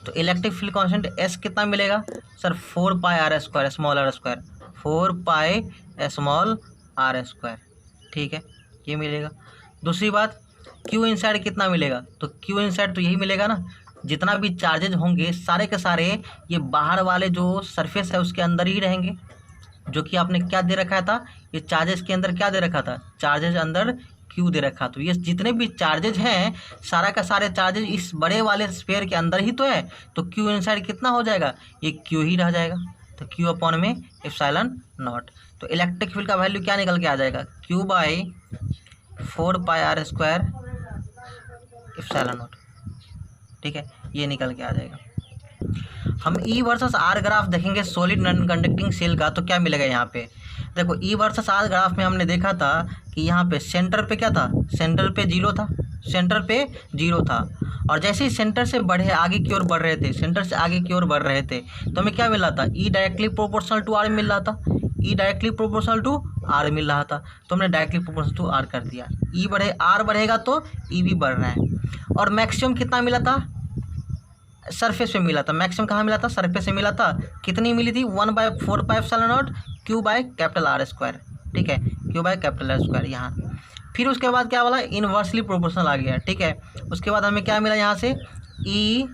तो इलेक्ट्रिक फील्ड कांस्टेंट एस कितना मिलेगा sir 4 pi R square small R square, 4 pi small R square. ठीक है, ये मिलेगा। दूसरी बात क्यू इनसाइड कितना मिलेगा, तो क्यू इनसाइड तो यही मिलेगा ना जितना भी चार्जेज होंगे सारे के सारे ये बाहर वाले जो सरफेस है उसके अंदर ही रहेंगे, जो कि आपने क्या दे रखा था, ये चार्जेस के अंदर क्या दे रखा था, चार्जेज अंदर क्यू दे रखा। तो ये जितने भी चार्जेज हैं सारा का सारे चार्जेज इस बड़े वाले स्फीयर के अंदर ही तो है, तो क्यू इनसाइड कितना हो जाएगा, ये क्यू ही रह जाएगा, तो क्यू अपॉन में एप्सिलॉन नॉट। तो इलेक्ट्रिक फील्ड का वैल्यू क्या निकल के आ जाएगा, Q by 4πr² epsilon naught. ठीक है, ये निकल के आ जाएगा। हम ई वर्सेस आर ग्राफ देखेंगे सॉलिड नॉन कंडक्टिंग सेल का, तो क्या मिलेगा यहाँ पे, देखो ई वर्सेस आर ग्राफ में हमने देखा था कि यहाँ पे सेंटर पे क्या था, सेंटर पे जीरो था, सेंटर पे जीरो था, और जैसे ही सेंटर से बढ़े आगे की ओर बढ़ रहे थे, सेंटर से आगे की ओर बढ़ रहे थे, तो हमें क्या मिल रहा था, E directly proportional to R मिल रहा था, E directly proportional to R मिल रहा था, तो हमने डायरेक्टली प्रोपोर्शनल टू आर कर दिया। ई बढ़े आर बढ़ेगा तो ई भी बढ़ रहा है। और मैक्सिमम कितना मिला था, सरफेस पे मिला था, मैक्सिमम कहाँ मिला था, सरफेस पे मिला था। कितनी मिली थी, 1/4πε0 Q by capital R square. ठीक है, Q by capital R square यहाँ। फिर उसके बाद क्या बोला, इनवर्सली प्रोपोर्शनल आ गया। ठीक है, उसके बाद हमें क्या मिला यहाँ से, ई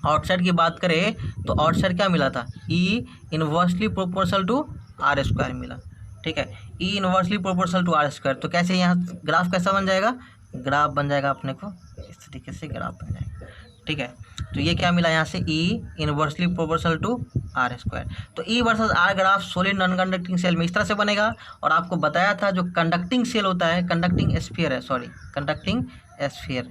आउटसाइड की बात करें तो आउटसाइड क्या मिला था, E inversely proportional to R square मिला। ठीक है, E inversely proportional to R square. तो कैसे यहाँ ग्राफ कैसा बन जाएगा, ग्राफ बन जाएगा अपने को इस तरीके से ग्राफ बन जाएगा। ठीक है, तो ये क्या मिला यहाँ से, E inversely proportional to R square. तो E versus R graph solid non conducting shell में इस तरह से बनेगा। और आपको बताया था जो कंडक्टिंग सेल होता है, कंडक्टिंग स्फीयर है, सॉरी कंडक्टिंग स्फीयर,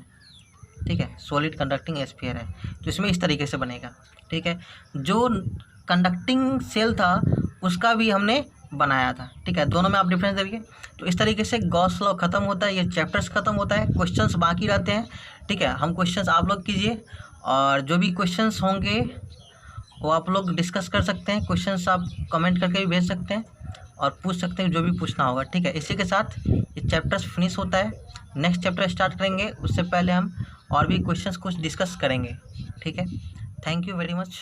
ठीक है, सॉलिड कंडक्टिंग स्फीयर है, तो इसमें इस तरीके से बनेगा। ठीक है, जो कंडक्टिंग सेल था उसका भी हमने बनाया था। ठीक है, दोनों में आप डिफरेंस देखिए। तो इस तरीके से गॉस लॉ खत्म होता है, ये चैप्टर्स खत्म होता है, क्वेश्चंस बाकी रहते हैं। ठीक है, हम क्वेश्चंस आप लोग कीजिए, और जो भी क्वेश्चंस होंगे वो आप लोग डिस्कस कर सकते हैं। क्वेश्चंस आप कमेंट करके भी भेज सकते हैं और पूछ सकते हैं जो भी पूछना होगा। ठीक है, इसी के साथ ये चैप्टर्स फिनिश होता है। नेक्स्ट चैप्टर स्टार्ट करेंगे, उससे पहले हम और भी क्वेश्चंस कुछ डिस्कस करेंगे। ठीक है, थैंक यू वेरी मच।